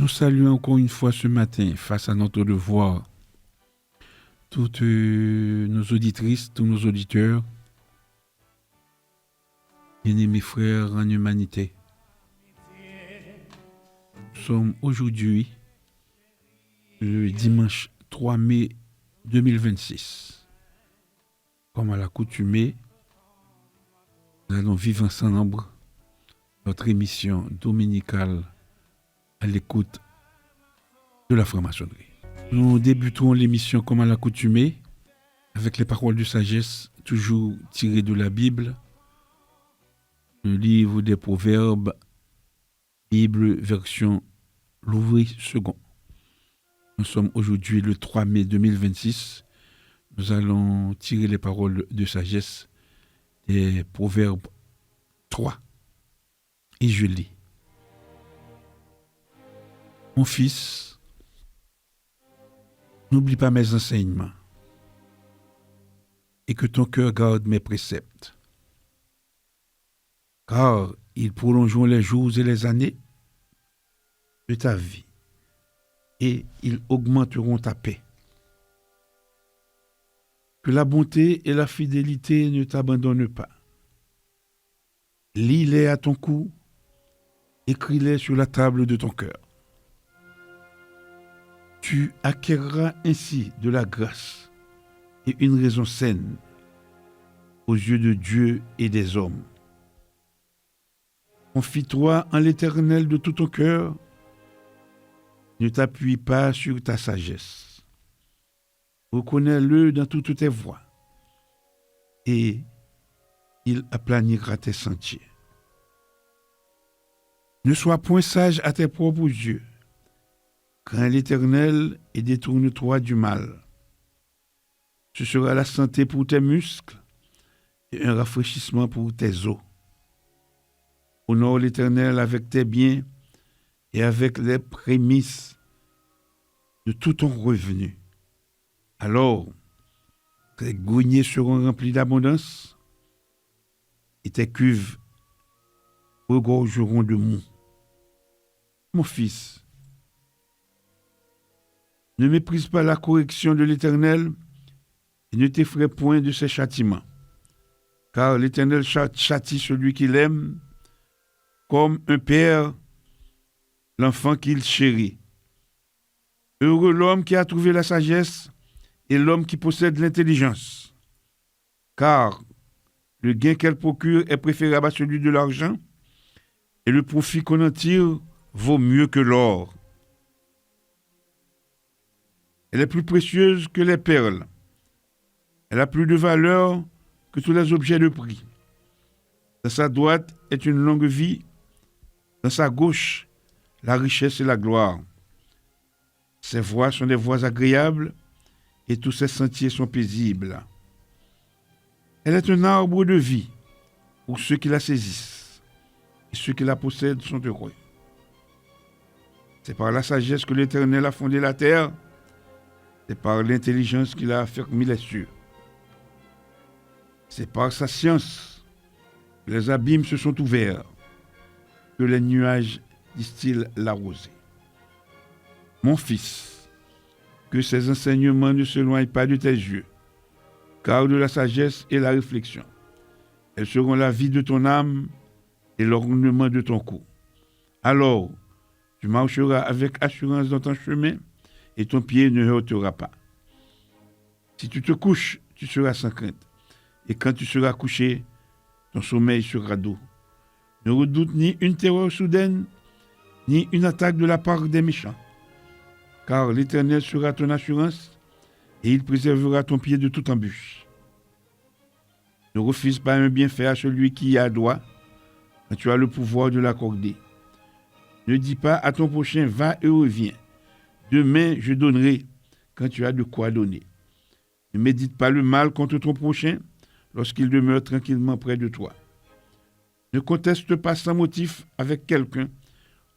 saluons encore une fois ce matin face à notre devoir toutes nos auditrices, tous nos auditeurs, bien-aimés frères en humanité. Nous sommes aujourd'hui le dimanche 3 mai 2026. Comme à l'accoutumée, nous allons vivre ensemble notre émission dominicale à l'écoute de la franc-maçonnerie. Nous débutons l'émission comme à l'accoutumée avec les paroles de sagesse, toujours tirées de la Bible, le livre des Proverbes, Bible version Louvry second. Nous sommes aujourd'hui le 3 mai 2026. Nous allons tirer les paroles de sagesse des Proverbes 3. Et je lis. Mon fils, n'oublie pas mes enseignements et que ton cœur garde mes préceptes, car ils prolongeront les jours et les années de ta vie et ils augmenteront ta paix. Que la bonté et la fidélité ne t'abandonnent pas. Lis-les à ton cou, écris-les sur la table de ton cœur. Tu acquerras ainsi de la grâce et une raison saine aux yeux de Dieu et des hommes. Confie-toi en l'Éternel de tout ton cœur. Ne t'appuie pas sur ta sagesse. Reconnais-le dans toutes tes voies et il aplanira tes sentiers. Ne sois point sage à tes propres yeux. Crains l'Éternel et détourne-toi du mal. Ce sera la santé pour tes muscles et un rafraîchissement pour tes os. Honore l'Éternel avec tes biens et avec les prémices de tout ton revenu. Alors, tes greniers seront remplis d'abondance et tes cuves regorgeront de mou. Mon fils, ne méprise pas la correction de l'Éternel et ne t'effraie point de ses châtiments, car l'Éternel châtie celui qu'il aime, comme un père l'enfant qu'il chérit. Heureux l'homme qui a trouvé la sagesse et l'homme qui possède l'intelligence, car le gain qu'elle procure est préférable à celui de l'argent, et le profit qu'on en tire vaut mieux que l'or. Elle est plus précieuse que les perles. Elle a plus de valeur que tous les objets de prix. Dans sa droite est une longue vie, dans sa gauche, la richesse et la gloire. Ses voies sont des voies agréables et tous ses sentiers sont paisibles. Elle est un arbre de vie pour ceux qui la saisissent et ceux qui la possèdent sont heureux. C'est par la sagesse que l'Éternel a fondé la terre. C'est par l'intelligence qu'il a affermi les cieux. C'est par sa science que les abîmes se sont ouverts, que les nuages distillent la rosée. Mon fils, que ces enseignements ne s'éloignent pas de tes yeux, car de la sagesse et la réflexion, elles seront la vie de ton âme et l'ornement de ton cou. Alors, tu marcheras avec assurance dans ton chemin, et ton pied ne heurtera pas. Si tu te couches, tu seras sans crainte. Et quand tu seras couché, ton sommeil sera doux. Ne redoute ni une terreur soudaine, ni une attaque de la part des méchants. Car l'Éternel sera ton assurance, et il préservera ton pied de toute embûche. Ne refuse pas un bienfait à celui qui y a droit, quand tu as le pouvoir de l'accorder. Ne dis pas à ton prochain, va et reviens. Demain, je donnerai quand tu as de quoi donner. Ne médite pas le mal contre ton prochain lorsqu'il demeure tranquillement près de toi. Ne conteste pas sans motif avec quelqu'un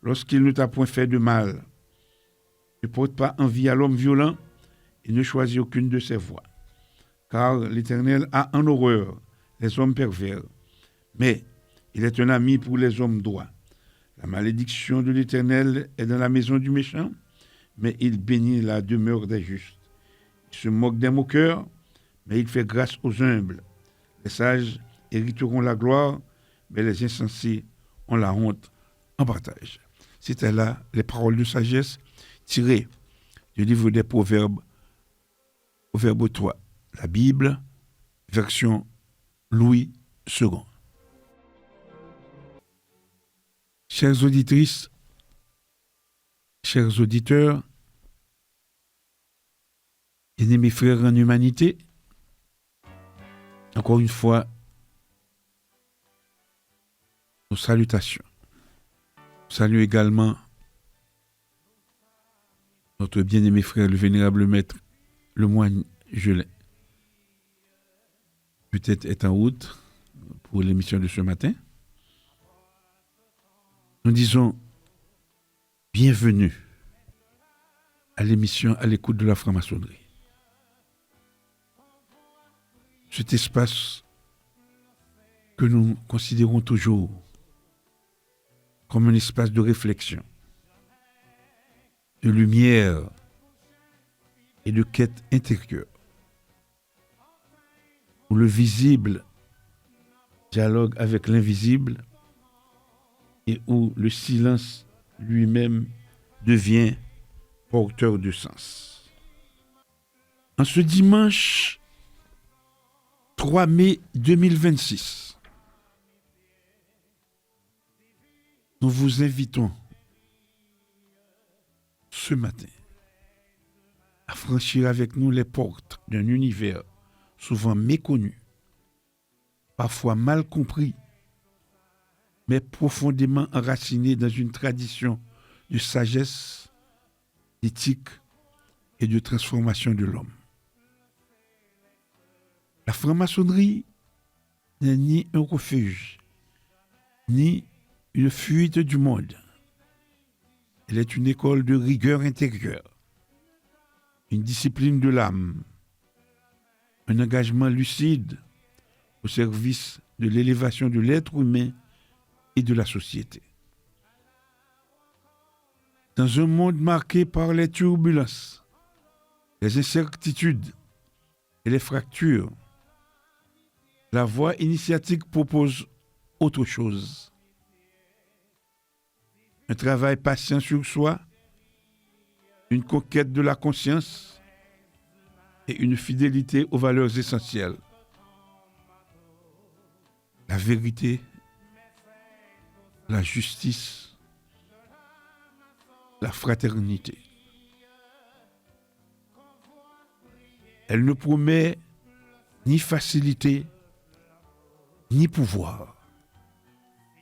lorsqu'il ne t'a point fait de mal. Ne porte pas envie à l'homme violent et ne choisis aucune de ses voies. Car l'Éternel a en horreur les hommes pervers, mais il est un ami pour les hommes droits. La malédiction de l'Éternel est dans la maison du méchant, mais il bénit la demeure des justes. Il se moque des moqueurs, mais il fait grâce aux humbles. Les sages hériteront la gloire, mais les insensés ont la honte en partage. C'était là les paroles de sagesse tirées du livre des Proverbes, Proverbe 3, la Bible, version Louis II. Chères auditrices, chers auditeurs, bien-aimés frères en humanité, encore une fois, nos salutations. Salue également notre bien-aimé frère, le vénérable maître, le moine Gelin. Peut-être est en route pour l'émission de ce matin. Nous disons bienvenue à l'émission à l'écoute de la franc-maçonnerie. Cet espace que nous considérons toujours comme un espace de réflexion, de lumière et de quête intérieure, où le visible dialogue avec l'invisible et où le silence lui-même devient porteur de sens. En ce dimanche 3 mai 2026, nous vous invitons ce matin à franchir avec nous les portes d'un univers souvent méconnu, parfois mal compris, mais profondément enraciné dans une tradition de sagesse, d'éthique et de transformation de l'homme. La franc-maçonnerie n'est ni un refuge, ni une fuite du monde. Elle est une école de rigueur intérieure, une discipline de l'âme, un engagement lucide au service de l'élévation de l'être humain et de la société. Dans un monde marqué par les turbulences, les incertitudes et les fractures, la voie initiatique propose autre chose. Un travail patient sur soi, une conquête de la conscience et une fidélité aux valeurs essentielles. La vérité, la justice, la fraternité. Elle ne promet ni facilité, ni pouvoir,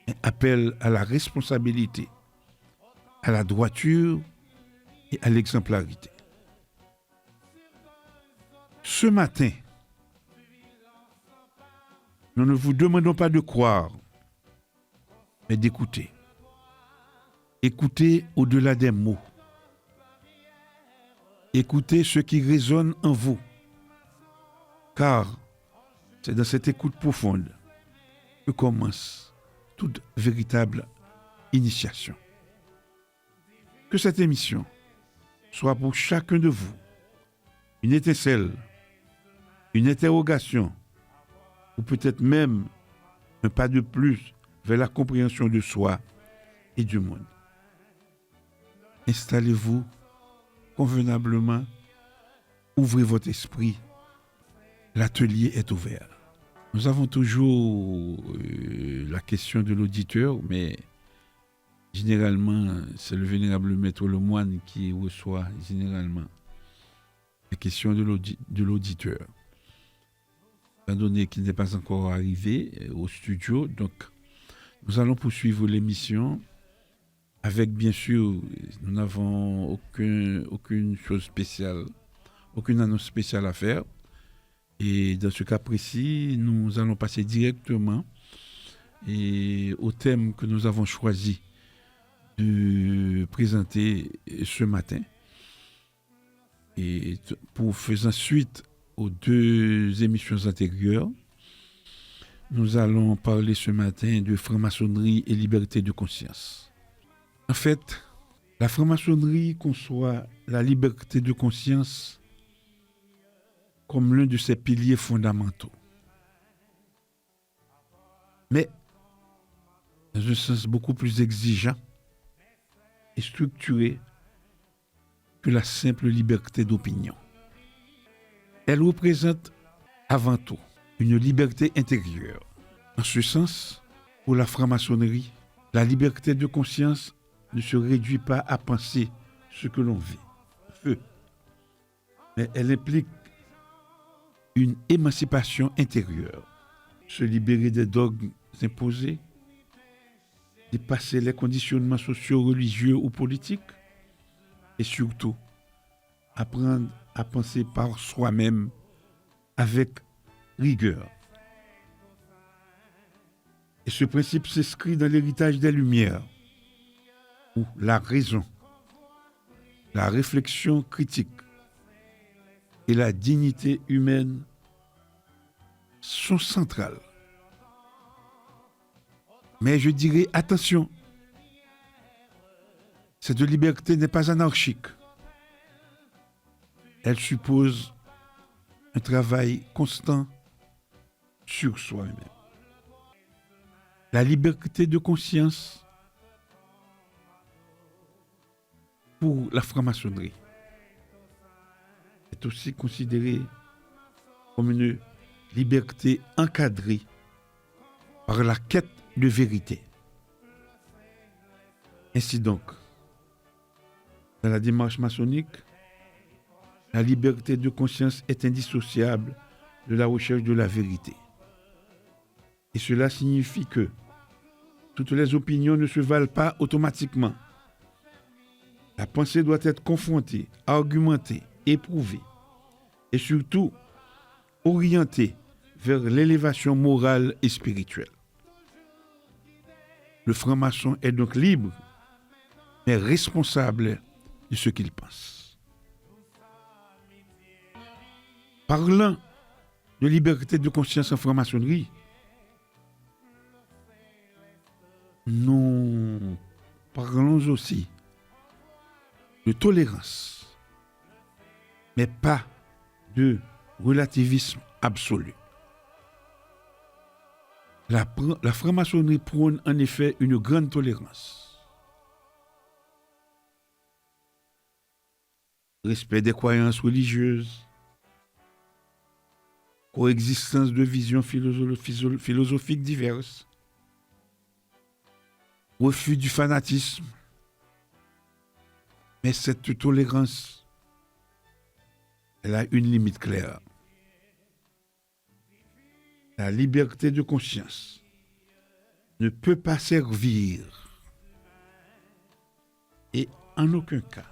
mais appelle à la responsabilité, à la droiture et à l'exemplarité. Ce matin, nous ne vous demandons pas de croire, mais d'écouter. Écoutez au-delà des mots. Écoutez ce qui résonne en vous. Car c'est dans cette écoute profonde que commence toute véritable initiation. Que cette émission soit pour chacun de vous une étincelle, une interrogation, ou peut-être même un pas de plus vers la compréhension de soi et du monde. Installez-vous convenablement, ouvrez votre esprit, l'atelier est ouvert. Nous avons toujours la question de l'auditeur, mais généralement, c'est le vénérable maître le moine qui reçoit généralement la question de l'auditeur. Étant donné qu'il n'est pas encore arrivé au studio, donc nous allons poursuivre l'émission avec, bien sûr, nous n'avons aucune chose spéciale, aucune annonce spéciale à faire. Et dans ce cas précis, nous allons passer directement au thème que nous avons choisi de présenter ce matin. Et pour faire suite aux 2 émissions antérieures, nous allons parler ce matin de franc-maçonnerie et liberté de conscience. En fait, la franc-maçonnerie conçoit la liberté de conscience comme l'un de ses piliers fondamentaux. Mais dans un sens beaucoup plus exigeant et structuré que la simple liberté d'opinion. Elle représente avant tout une liberté intérieure. En ce sens, pour la franc-maçonnerie, la liberté de conscience ne se réduit pas à penser ce que l'on veut, mais elle implique une émancipation intérieure, se libérer des dogmes imposés, dépasser les conditionnements sociaux, religieux ou politiques, et surtout apprendre à penser par soi-même avec rigueur. Et ce principe s'inscrit dans l'héritage des Lumières, où la raison, la réflexion critique et la dignité humaine sont centrales. Mais je dirais attention, cette liberté n'est pas anarchique. Elle suppose un travail constant sur soi-même. La liberté de conscience pour la franc-maçonnerie est aussi considérée comme une liberté encadrée par la quête de vérité. Ainsi donc, dans la démarche maçonnique, la liberté de conscience est indissociable de la recherche de la vérité. Et cela signifie que toutes les opinions ne se valent pas automatiquement. La pensée doit être confrontée, argumentée, éprouvée et surtout orientée vers l'élévation morale et spirituelle. Le franc-maçon est donc libre, mais responsable de ce qu'il pense. Parlant de liberté de conscience en franc-maçonnerie, nous parlons aussi de tolérance, mais pas de relativisme absolu. La franc-maçonnerie prône en effet une grande tolérance. Respect des croyances religieuses, coexistence de visions philosophiques diverses, refus du fanatisme. Mais cette tolérance, elle a une limite claire. La liberté de conscience ne peut pas servir et en aucun cas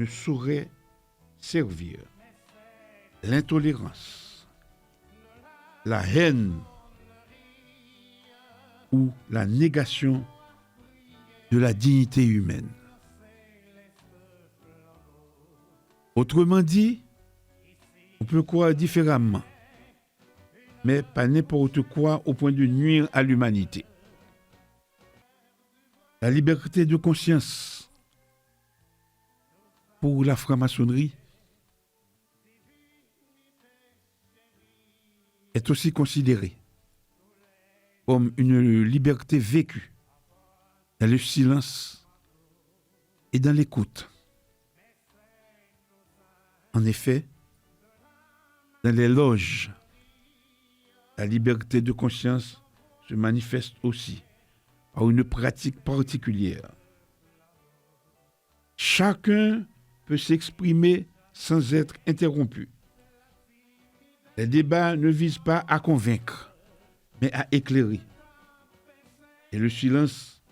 ne saurait servir l'intolérance, la haine ou la négation de la dignité humaine. Autrement dit, on peut croire différemment, mais pas n'importe quoi au point de nuire à l'humanité. La liberté de conscience pour la franc-maçonnerie est aussi considérée comme une liberté vécue dans le silence et dans l'écoute. En effet, dans les loges, la liberté de conscience se manifeste aussi par une pratique particulière. Chacun peut s'exprimer sans être interrompu. Les débats ne visent pas à convaincre, mais à éclairer. Et le silence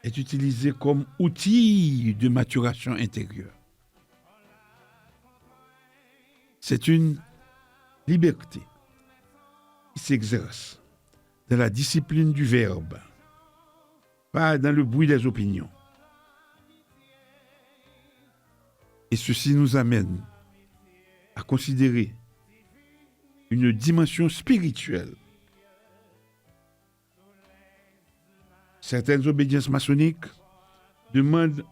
est utilisé comme outil de maturation intérieure. C'est une liberté qui s'exerce dans la discipline du verbe, pas dans le bruit des opinions. Et ceci nous amène à considérer une dimension spirituelle. Certaines obédiences maçonniques demande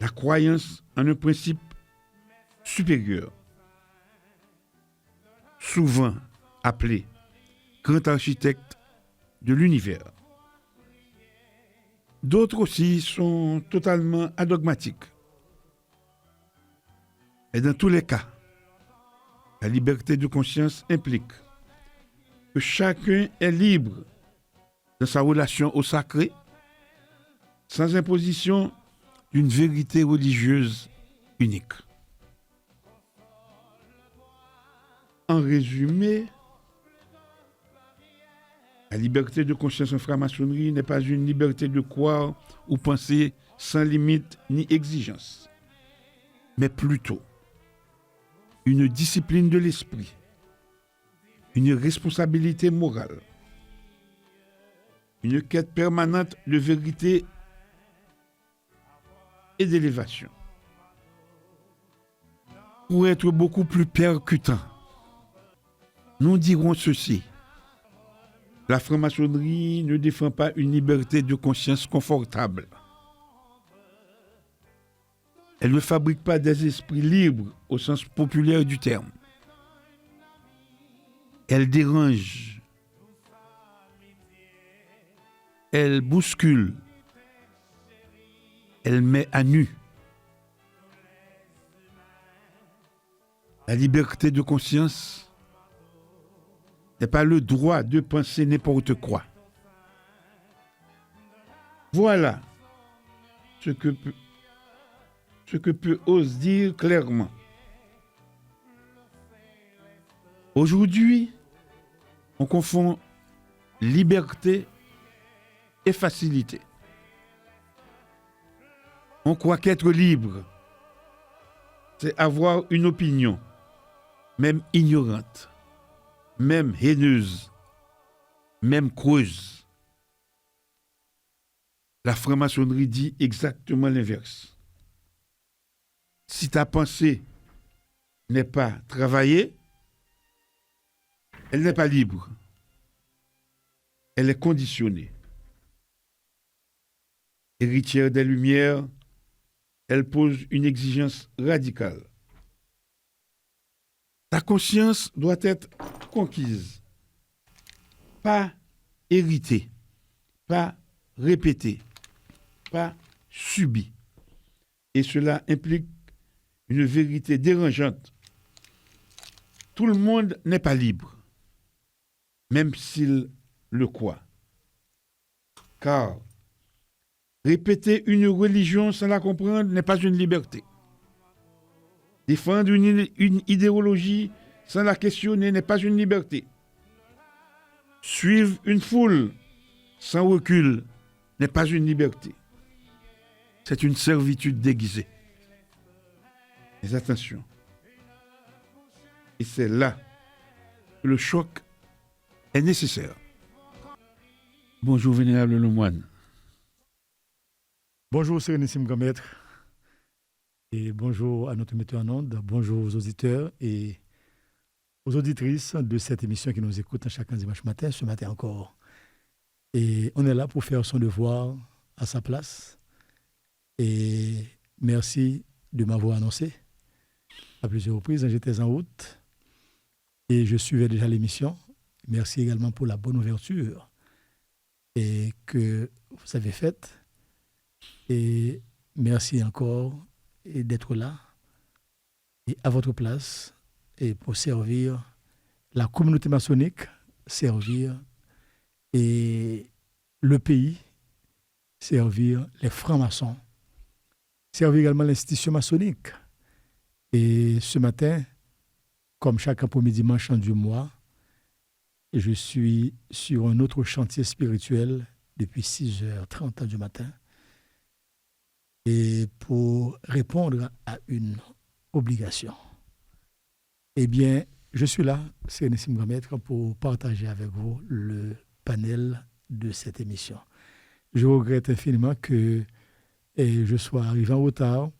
la croyance en un principe supérieur, souvent appelé grand architecte de l'univers. D'autres aussi sont totalement adogmatiques. Et dans tous les cas, la liberté de conscience implique que chacun est libre dans sa relation au sacré, sans imposition d'une vérité religieuse unique. En résumé, la liberté de conscience en franc-maçonnerie n'est pas une liberté de croire ou penser sans limite ni exigence, mais plutôt une discipline de l'esprit, une responsabilité morale, une quête permanente de vérité et d'élévation. Pour être beaucoup plus percutant, nous dirons ceci. La franc-maçonnerie ne défend pas une liberté de conscience confortable. Elle ne fabrique pas des esprits libres au sens populaire du terme. Elle dérange. Elle bouscule. Elle met à nu. La liberté de conscience n'est pas le droit de penser n'importe quoi. Voilà ce que peut ose dire clairement. Aujourd'hui, on confond liberté et facilité. On croit qu'être libre, c'est avoir une opinion, même ignorante, même haineuse, même creuse. La franc-maçonnerie dit exactement l'inverse. Si ta pensée n'est pas travaillée, elle n'est pas libre. Elle est conditionnée. Héritière des Lumières, elle pose une exigence radicale. Ta conscience doit être conquise, pas héritée, pas répétée, pas subie. Et cela implique une vérité dérangeante. Tout le monde n'est pas libre, même s'il le croit. Car répéter une religion sans la comprendre n'est pas une liberté. Défendre une idéologie sans la questionner n'est pas une liberté. Suivre une foule sans recul n'est pas une liberté. C'est une servitude déguisée. Mais attention. Et c'est là que le choc est nécessaire. Bonjour, vénérable Lemoine. Bonjour, Sérénissime Grand Maître. Et bonjour à notre metteur en onde. Bonjour aux auditeurs et aux auditrices de cette émission qui nous écoutent chaque dimanche matin, ce matin encore. Et on est là pour faire son devoir à sa place. Et merci de m'avoir annoncé à plusieurs reprises. J'étais en route et je suivais déjà l'émission. Merci également pour la bonne ouverture et que vous avez faite. Et merci encore d'être là et à votre place et pour servir la communauté maçonnique, servir et le pays, servir les francs-maçons, servir également l'institution maçonnique. Et ce matin, comme chaque premier dimanche du mois, je suis sur un autre chantier spirituel depuis 6h30 du matin. Et pour répondre à une obligation, eh bien, je suis là, Sérénissime Grand Maître, pour partager avec vous le panel de cette émission. Je regrette infiniment que je sois arrivé en retard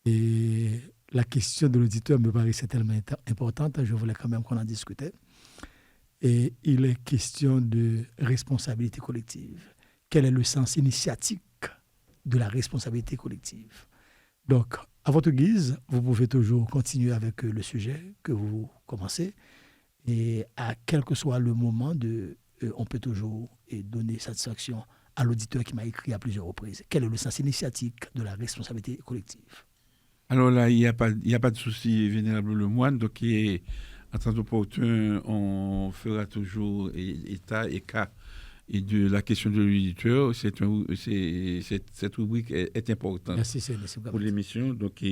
et la question de l'auditeur me paraissait tellement importante, je voulais quand même qu'on en discutait. Et il est question de responsabilité collective. Quel est le sens initiatique de la responsabilité collective. Donc, à votre guise, vous pouvez toujours continuer avec le sujet que vous commencez. Et à quel que soit le moment, on peut toujours donner satisfaction à l'auditeur qui m'a écrit à plusieurs reprises. Quel est le sens initiatique de la responsabilité collective? Alors là, il y a pas de souci, Vénérable Lemoine. Donc, en temps opportun, on fera toujours état et cas et de la question de l'auditeur. Cette rubrique est importante. Merci, c'est pour l'émission. Donc,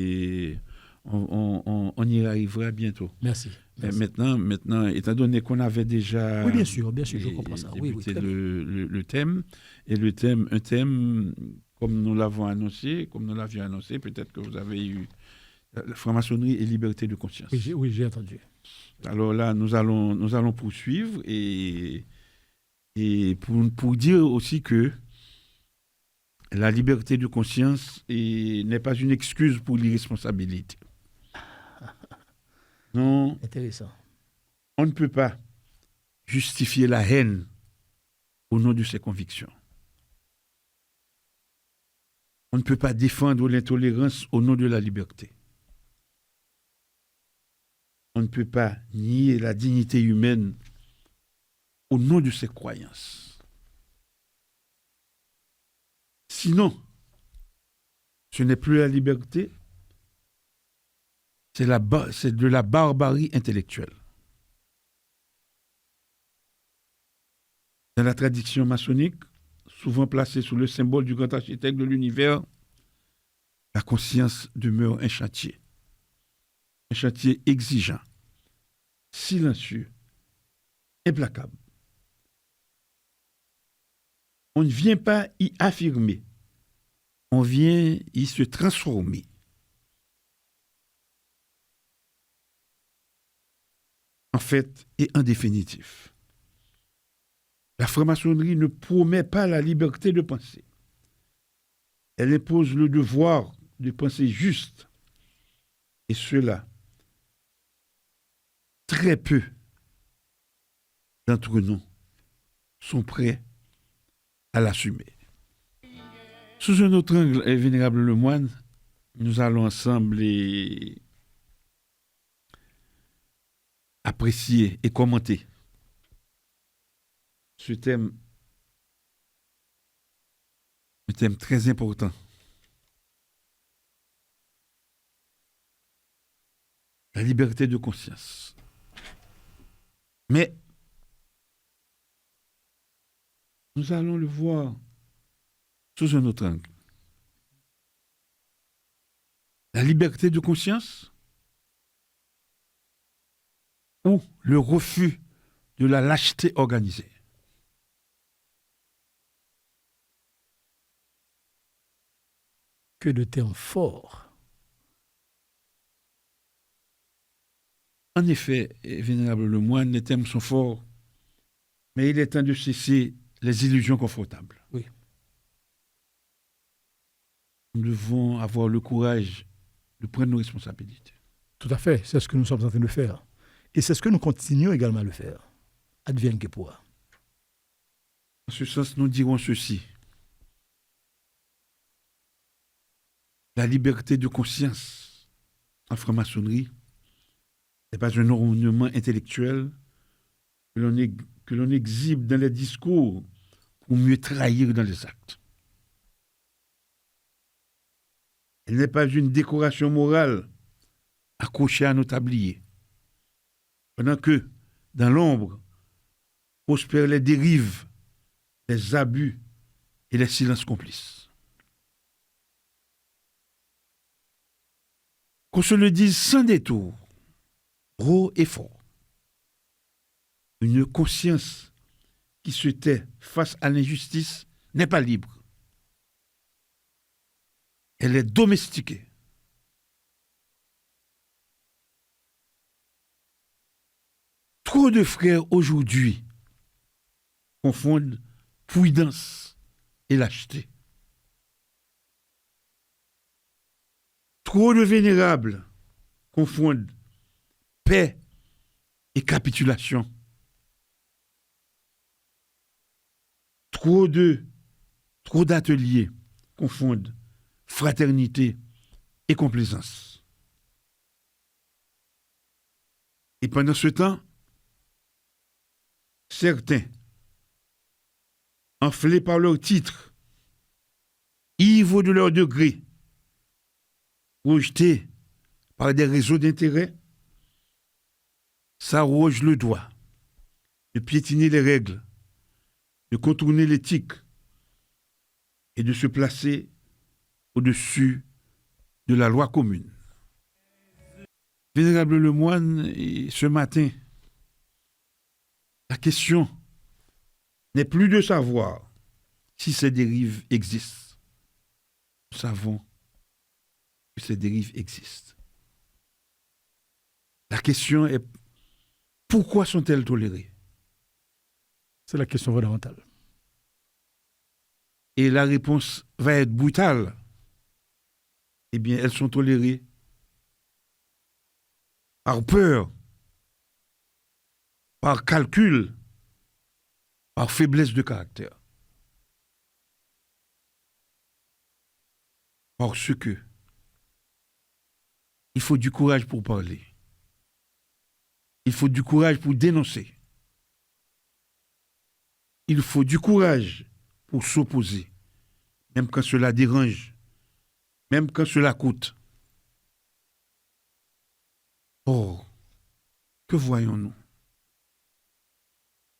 on y arrivera bientôt. Merci. Maintenant, étant donné qu'on avait déjà oui, bien sûr, je comprends ça. débuté le thème, et un thème, comme nous l'avions annoncé, peut-être que vous avez eu la franc-maçonnerie et liberté de conscience. Oui, j'ai entendu. Alors là, nous allons poursuivre et pour dire aussi que la liberté de conscience n'est pas une excuse pour l'irresponsabilité. Non. Intéressant. On ne peut pas justifier la haine au nom de ses convictions. On ne peut pas défendre l'intolérance au nom de la liberté. On ne peut pas nier la dignité humaine au nom de ses croyances. Sinon, ce n'est plus la liberté, c'est de la barbarie intellectuelle. Dans la tradition maçonnique, souvent placée sous le symbole du grand architecte de l'univers, la conscience demeure un chantier exigeant, silencieux, implacable. On ne vient pas y affirmer, on vient y se transformer. En fait et en définitif, la franc-maçonnerie ne promet pas la liberté de penser. Elle impose le devoir de penser juste. Et cela, très peu d'entre nous sont prêts à l'assumer. Sous un autre angle, Vénérable Lemoine, nous allons ensemble apprécier et commenter ce thème, un thème très important. La liberté de conscience. Mais nous allons le voir sous un autre angle. La liberté de conscience ou le refus de la lâcheté organisée. Que de termes forts. En effet, Vénérable Lemoine, les thèmes sont forts, mais il est temps de cesser les illusions confortables. Oui. Nous devons avoir le courage de prendre nos responsabilités. Tout à fait, c'est ce que nous sommes en train de faire. Et c'est ce que nous continuons également à le faire. Advienne que pourra. En ce sens, nous dirons ceci. La liberté de conscience en franc-maçonnerie n'est pas un ornement intellectuel que l'on exhibe dans les discours pour mieux trahir dans les actes. Elle n'est pas une décoration morale accrochée à nos tabliers, pendant que, dans l'ombre, prospèrent les dérives, les abus et les silences complices. Qu'on se le dise sans détour, gros et fort. Une conscience qui se tait face à l'injustice n'est pas libre. Elle est domestiquée. Trop de frères aujourd'hui confondent prudence et lâcheté. Trop de vénérables confondent paix et capitulation. Trop d'ateliers confondent fraternité et complaisance. Et pendant ce temps, certains, enflés par leur titre, ivres de leur degré, rejetés par des réseaux d'intérêt, s'arrogent le droit de piétiner les règles, de contourner l'éthique et de se placer au-dessus de la loi commune. Vénérable Lemoine, ce matin, la question n'est plus de savoir si ces dérives existent. Nous savons que ces dérives existent. La question est pourquoi sont-elles tolérées? C'est la question fondamentale. Et la réponse va être brutale. Eh bien, elles sont tolérées par peur, par calcul, par faiblesse de caractère. Parce que il faut du courage pour parler. Il faut du courage pour dénoncer. Il faut du courage pour s'opposer, même quand cela dérange, même quand cela coûte. Or, que voyons-nous?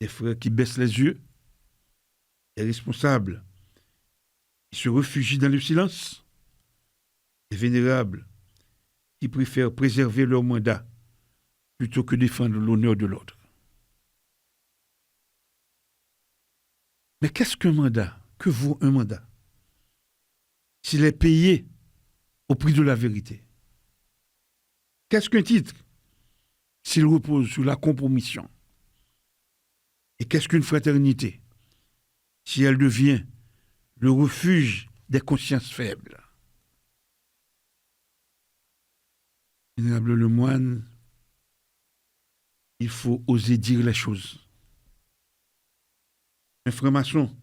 Des frères qui baissent les yeux, des responsables qui se réfugient dans le silence, des vénérables qui préfèrent préserver leur mandat plutôt que défendre l'honneur de l'autre. Mais qu'est-ce qu'un mandat? Que vaut un mandat? S'il est payé au prix de la vérité. Qu'est-ce qu'un titre? S'il repose sur la compromission. Et qu'est-ce qu'une fraternité? Si elle devient le refuge des consciences faibles. Vénérable Lemoine, il faut oser dire les choses. Un franc-maçon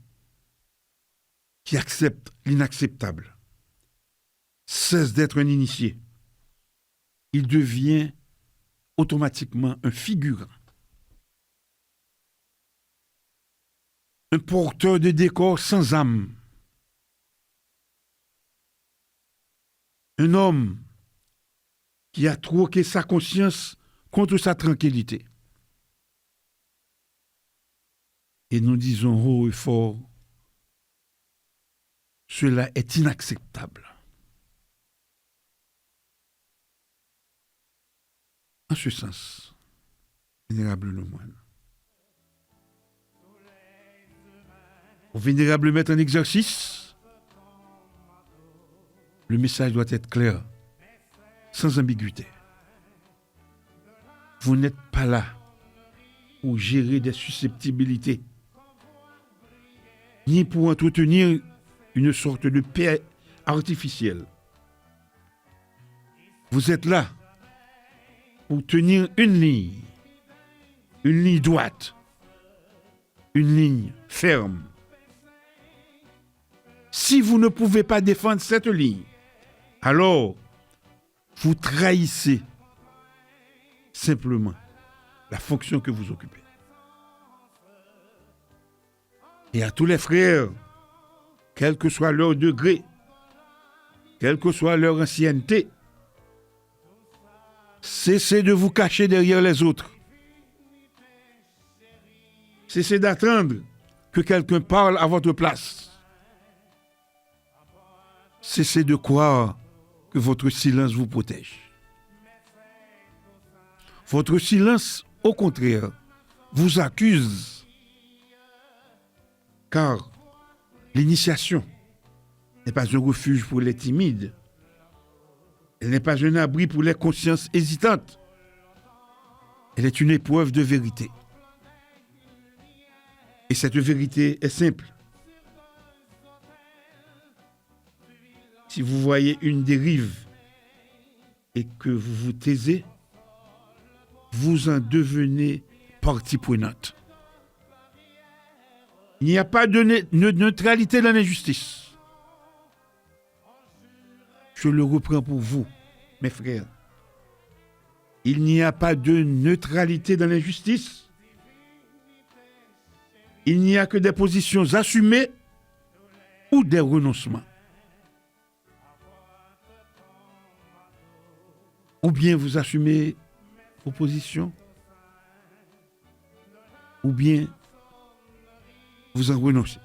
qui accepte l'inacceptable cesse d'être un initié. Il devient automatiquement un figurant. Un porteur de décor sans âme. Un homme qui a troqué sa conscience contre sa tranquillité. Et nous disons haut et fort, cela est inacceptable. En ce sens, Vénérable Lemoine, au Vénérable Maître en exercice, le message doit être clair, sans ambiguïté. Vous n'êtes pas là pour gérer des susceptibilités, ni pour entretenir une sorte de paix artificielle. Vous êtes là pour tenir une ligne droite, une ligne ferme. Si vous ne pouvez pas défendre cette ligne, alors vous trahissez simplement la fonction que vous occupez. Et à tous les frères, quel que soit leur degré, quelle que soit leur ancienneté, cessez de vous cacher derrière les autres. Cessez d'attendre que quelqu'un parle à votre place. Cessez de croire que votre silence vous protège. Votre silence, au contraire, vous accuse. Car l'initiation n'est pas un refuge pour les timides. Elle n'est pas un abri pour les consciences hésitantes. Elle est une épreuve de vérité. Et cette vérité est simple. Si vous voyez une dérive et que vous vous taisez, vous en devenez partie prenante. Il n'y a pas de neutralité dans l'injustice. Je le reprends pour vous, mes frères. Il n'y a pas de neutralité dans l'injustice. Il n'y a que des positions assumées ou des renoncements. Ou bien vous assumez vos positions, ou bien vous en renoncez.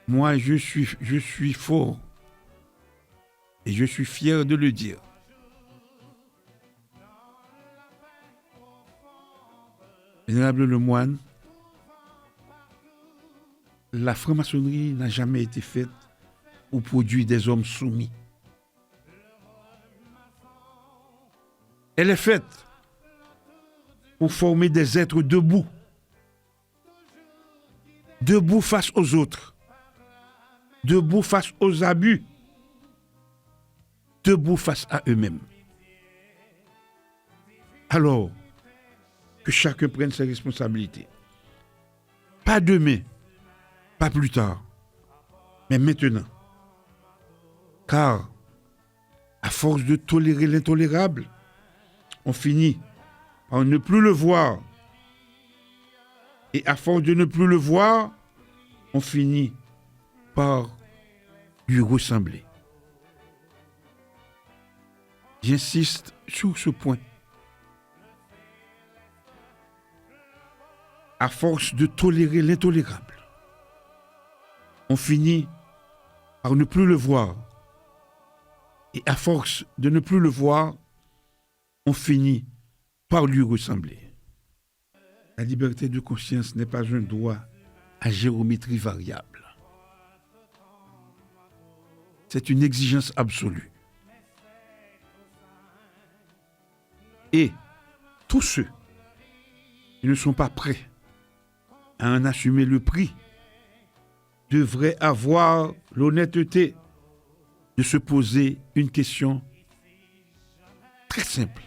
Moi, je suis fort et je suis fier de le dire. Vénérable Lemoine, la franc-maçonnerie n'a jamais été faite pour produire des hommes soumis. Elle est faite pour former des êtres debout. Debout face aux autres. Debout face aux abus. Debout face à eux-mêmes. Alors, que chacun prenne ses responsabilités. Pas demain, pas plus tard, mais maintenant. Car, à force de tolérer l'intolérable, on finit par ne plus le voir. Et à force de ne plus le voir, on finit par lui ressembler. J'insiste sur ce point. À force de tolérer l'intolérable, on finit par ne plus le voir. Et à force de ne plus le voir, on finit par lui ressembler. La liberté de conscience n'est pas un droit à géométrie variable. C'est une exigence absolue. Et tous ceux qui ne sont pas prêts à en assumer le prix devraient avoir l'honnêteté de se poser une question très simple.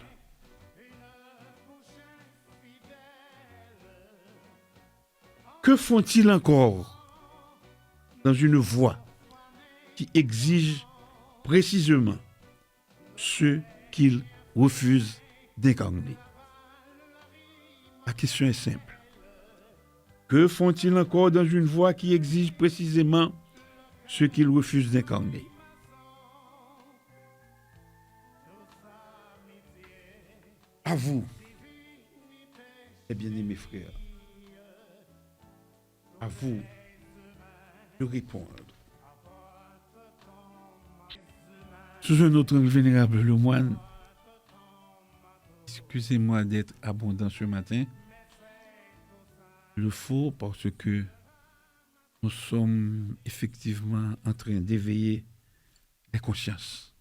Que font-ils encore dans une voie qui exige précisément ce qu'ils refusent d'incarner? La question est simple. Que font-ils encore dans une voie qui exige précisément ce qu'ils refusent d'incarner? À vous, mes bien-aimés frères, à vous de répondre. Sous un autre vénérable Lemoine, excusez-moi d'être abondant ce matin. Il le faut parce que nous sommes effectivement en train d'éveiller les consciences.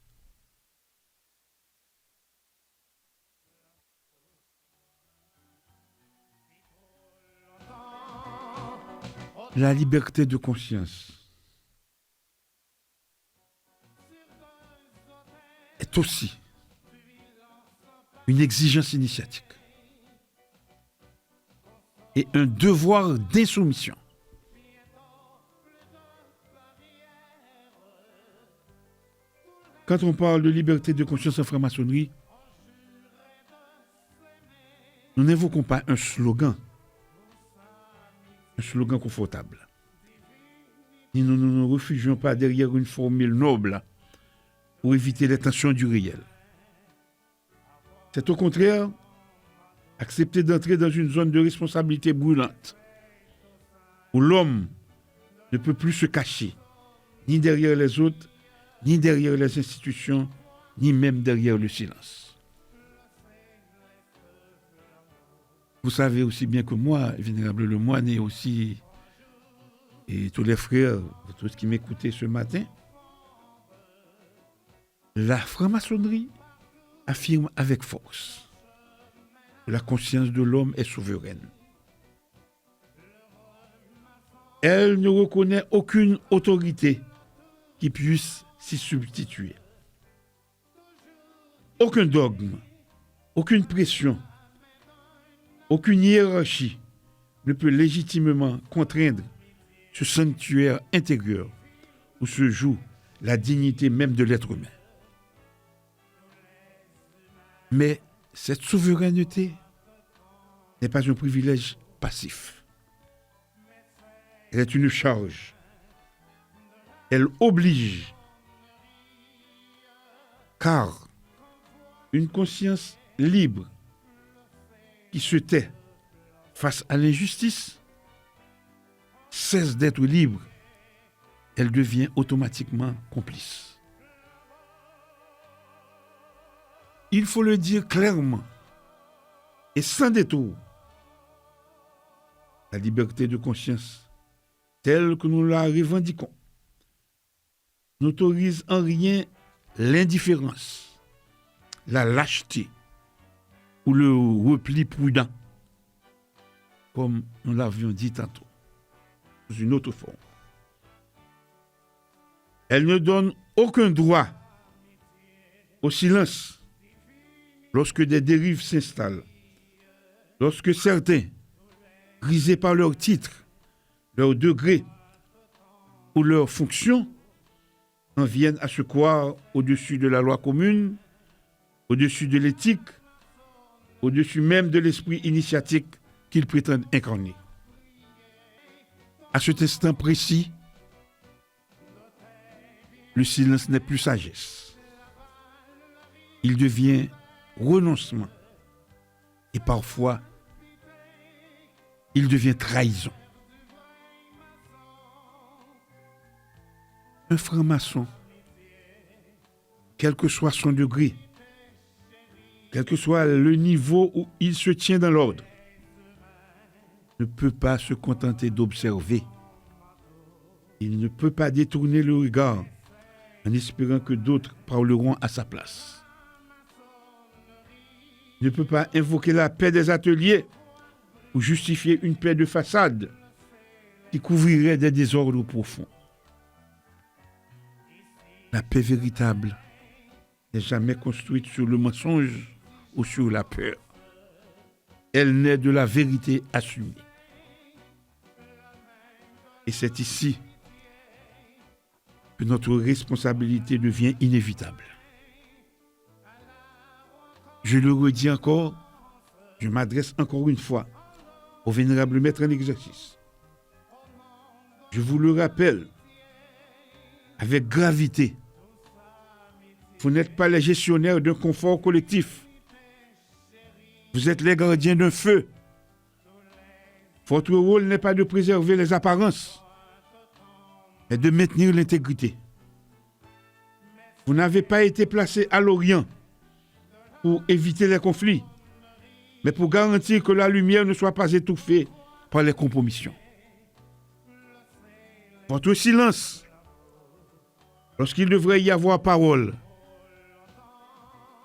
La liberté de conscience est aussi une exigence initiatique et un devoir d'insoumission. Quand on parle de liberté de conscience en franc-maçonnerie, nous n'évoquons pas un slogan confortable. Et nous ne nous réfugions pas derrière une formule noble pour éviter les tensions du réel. C'est au contraire accepter d'entrer dans une zone de responsabilité brûlante où l'homme ne peut plus se cacher, ni derrière les autres, ni derrière les institutions, ni même derrière le silence. Vous savez aussi bien que moi, vénérable Lemoine, et aussi et tous les frères, tous qui m'écoutaient ce matin, la franc-maçonnerie affirme avec force que la conscience de l'homme est souveraine. Elle ne reconnaît aucune autorité qui puisse s'y substituer. Aucun dogme, aucune pression, aucune hiérarchie ne peut légitimement contraindre ce sanctuaire intérieur où se joue la dignité même de l'être humain. Mais cette souveraineté n'est pas un privilège passif. Elle est une charge. Elle oblige. Car une conscience libre qui se tait face à l'injustice cesse d'être libre. Elle devient automatiquement complice. Il faut le dire clairement et sans détour. La liberté de conscience, telle que nous la revendiquons, n'autorise en rien l'indifférence, la lâcheté ou le repli prudent, comme nous l'avions dit tantôt, sous une autre forme. Elle ne donne aucun droit au silence lorsque des dérives s'installent, lorsque certains, grisés par leur titre, leur degré ou leur fonction, en viennent à se croire au-dessus de la loi commune, au-dessus de l'éthique, au-dessus même de l'esprit initiatique qu'ils prétendent incarner. À cet instant précis, le silence n'est plus sagesse. Il devient renoncement. Et parfois, il devient trahison. Un franc-maçon, quel que soit son degré, quel que soit le niveau où il se tient dans l'ordre, ne peut pas se contenter d'observer. Il ne peut pas détourner le regard en espérant que d'autres parleront à sa place. Il ne peut pas invoquer la paix des ateliers ou justifier une paix de façade qui couvrirait des désordres profonds. La paix véritable n'est jamais construite sur le mensonge ou sur la peur. Elle naît de la vérité assumée. Et c'est ici que notre responsabilité devient inévitable. Je le redis encore, je m'adresse encore une fois au vénérable maître en exercice. Je vous le rappelle avec gravité. Vous n'êtes pas les gestionnaires d'un confort collectif. Vous êtes les gardiens d'un feu. Votre rôle n'est pas de préserver les apparences, mais de maintenir l'intégrité. Vous n'avez pas été placé à l'Orient pour éviter les conflits, mais pour garantir que la lumière ne soit pas étouffée par les compromissions. Votre silence, lorsqu'il devrait y avoir parole,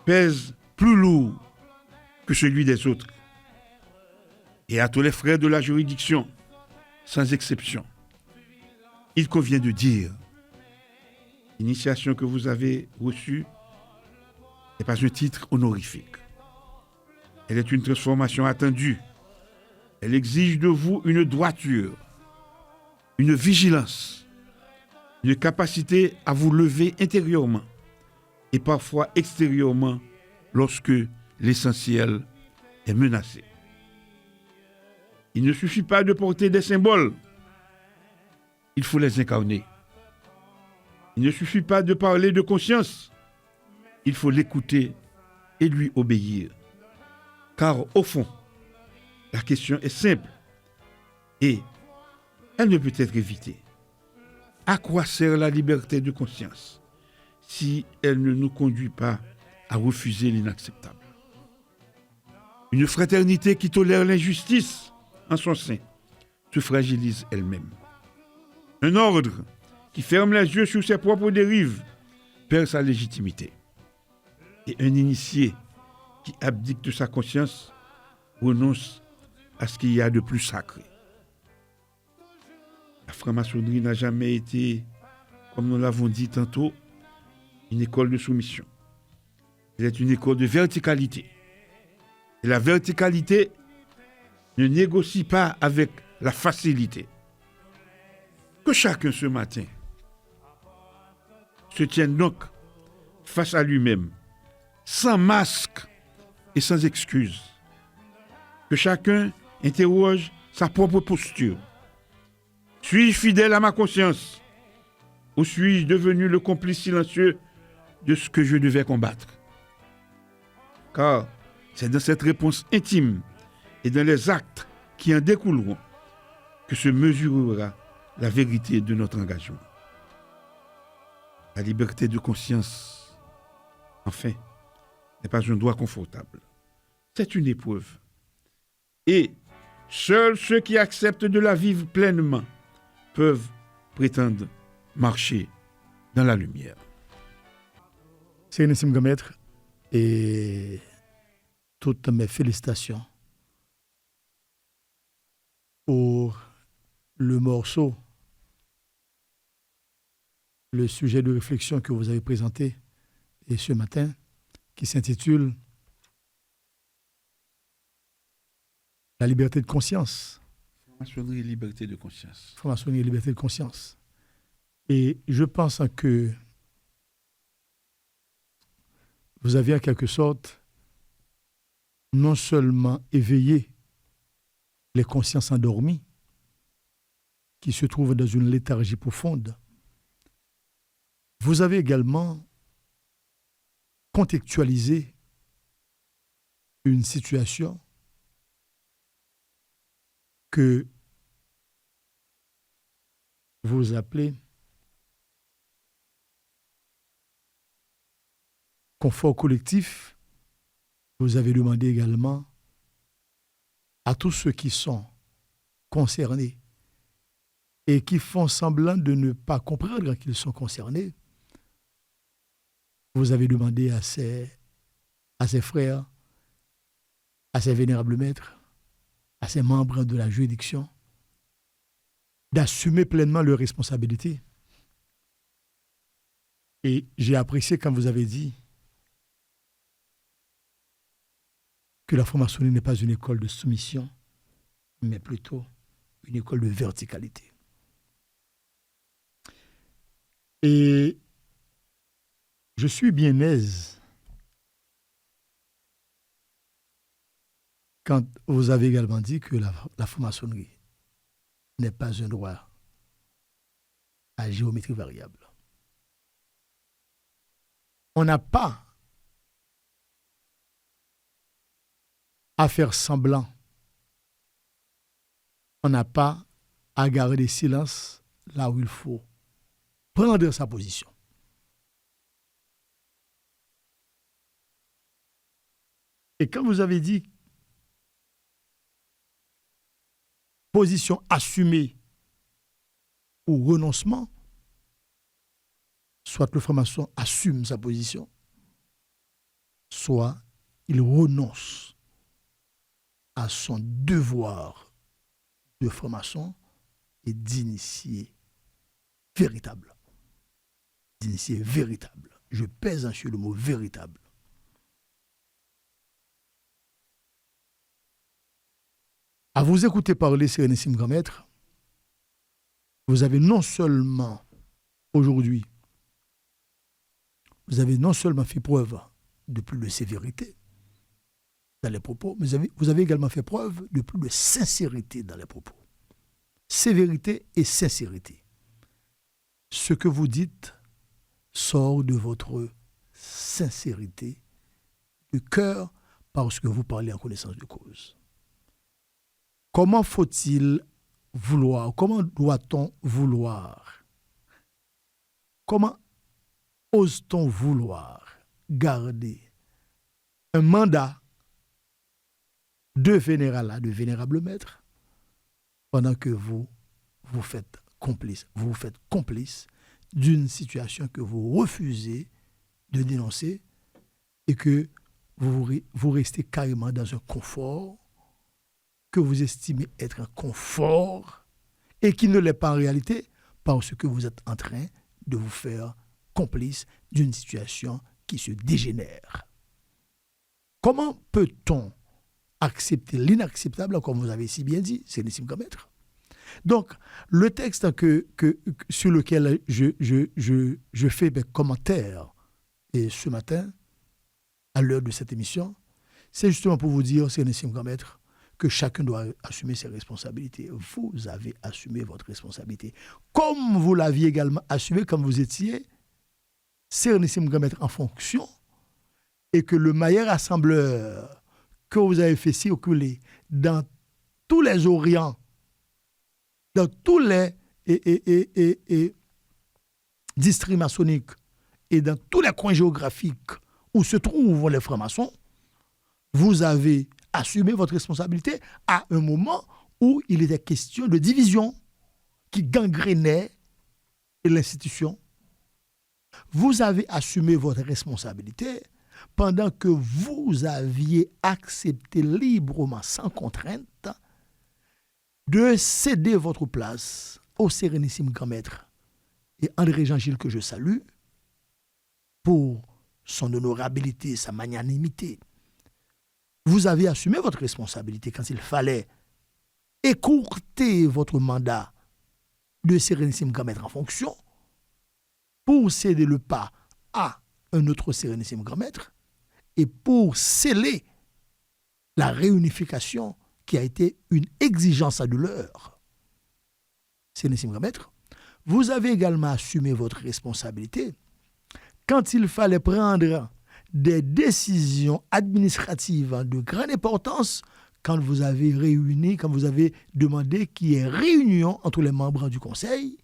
pèse plus lourd que celui des autres. Et à tous les frères de la juridiction, sans exception, il convient de dire, l'initiation que vous avez reçue n'est pas un titre honorifique. Elle est une transformation attendue. Elle exige de vous une droiture, une vigilance, une capacité à vous lever intérieurement et parfois extérieurement lorsque l'essentiel est menacé. Il ne suffit pas de porter des symboles, il faut les incarner. Il ne suffit pas de parler de conscience, il faut l'écouter et lui obéir. Car au fond, la question est simple et elle ne peut être évitée. À quoi sert la liberté de conscience si elle ne nous conduit pas à refuser l'inacceptable? Une fraternité qui tolère l'injustice en son sein se fragilise elle-même. Un ordre qui ferme les yeux sur ses propres dérives perd sa légitimité. Et un initié qui abdique de sa conscience renonce à ce qu'il y a de plus sacré. La franc-maçonnerie n'a jamais été, comme nous l'avons dit tantôt, une école de soumission. Elle est une école de verticalité. Et la verticalité ne négocie pas avec la facilité. Que chacun ce matin se tienne donc face à lui-même, sans masque et sans excuse. Que chacun interroge sa propre posture. Suis-je fidèle à ma conscience ou suis-je devenu le complice silencieux de ce que je devais combattre? Car c'est dans cette réponse intime et dans les actes qui en découleront que se mesurera la vérité de notre engagement. La liberté de conscience, enfin, n'est pas un droit confortable. C'est une épreuve. Et seuls ceux qui acceptent de la vivre pleinement peuvent prétendre marcher dans la lumière. C'est Nissim Gomaître et toutes mes félicitations pour le morceau, le sujet de réflexion que vous avez présenté et ce matin, qui s'intitule La liberté de conscience. Franc-maçonnerie et liberté de conscience. Franc-maçonnerie et liberté de conscience. Et je pense que vous avez en quelque sorte non seulement éveillé les consciences endormies qui se trouvent dans une léthargie profonde, vous avez également contextualisé une situation que vous appelez confort collectif. Vous avez demandé également à tous ceux qui sont concernés et qui font semblant de ne pas comprendre qu'ils sont concernés, vous avez demandé à ses frères, à ses vénérables maîtres, à ses membres de la juridiction, d'assumer pleinement leurs responsabilités. Et j'ai apprécié quand vous avez dit que la franc-maçonnerie n'est pas une école de soumission, mais plutôt une école de verticalité. Et je suis bien aise quand vous avez également dit que la franc-maçonnerie n'est pas un droit à géométrie variable. On n'a pas à faire semblant. On n'a pas à garder silence là où il faut prendre sa position. Et quand vous avez dit position assumée ou renoncement, soit le franc-maçon assume sa position, soit il renonce à son devoir de franc-maçon et d'initié véritable. D'initié véritable. Je pèse sur le mot véritable. À vous écouter parler, Sérénissime Grand-Maître, vous avez non seulement, aujourd'hui, vous avez non seulement fait preuve de plus de sévérité dans les propos, mais vous avez également fait preuve de plus de sincérité dans les propos. Sévérité et sincérité. Ce que vous dites sort de votre sincérité, du cœur, parce que vous parlez en connaissance de cause. Comment faut-il vouloir, comment doit-on vouloir, comment ose-t-on vouloir garder un mandat de vénérable maître pendant que vous faites complice d'une situation que vous refusez de dénoncer et que vous restez carrément dans un confort que vous estimez être un confort et qui ne l'est pas en réalité parce que vous êtes en train de vous faire complice d'une situation qui se dégénère. Comment peut-on accepter l'inacceptable, comme vous avez si bien dit, c'est Nissim Grand-Maître, Donc, le texte sur lequel je fais mes commentaires et ce matin, à l'heure de cette émission, c'est justement pour vous dire, Sérénissime Grand Maître, que chacun doit assumer ses responsabilités. Vous avez assumé votre responsabilité. Comme vous l'aviez également assumé quand vous étiez Sérénissime Grand Maître en fonction, et que le meilleur assembleur que vous avez fait circuler dans tous les Orients, dans tous les districts maçonniques et dans tous les coins géographiques où se trouvent les francs-maçons, vous avez assumé votre responsabilité à un moment où il était question de division qui gangrénait l'institution. Vous avez assumé votre responsabilité pendant que vous aviez accepté librement, sans contrainte, de céder votre place au Sérénissime Grand Maître et André-Jean Gilles, que je salue, pour son honorabilité, sa magnanimité. Vous avez assumé votre responsabilité quand il fallait écourter votre mandat de Sérénissime Grand Maître en fonction pour céder le pas à un autre Sérénissime Grand Maître et pour sceller la réunification qui a été une exigence à douleur. Sérénissime Grand Maître, vous avez également assumé votre responsabilité quand il fallait prendre des décisions administratives de grande importance, quand vous avez réuni, quand vous avez demandé qu'il y ait réunion entre les membres du Conseil.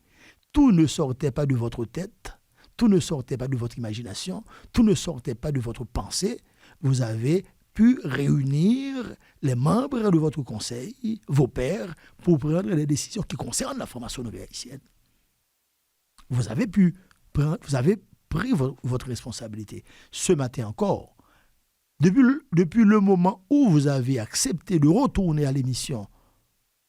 Tout ne sortait pas de votre tête, tout ne sortait pas de votre imagination, tout ne sortait pas de votre pensée. Vous avez pu réunir les membres de votre Conseil, vos pairs, pour prendre des décisions qui concernent la franc-maçonnerie haïtienne. Vous avez pris votre responsabilité. Ce matin encore, depuis le moment où vous avez accepté de retourner à l'émission,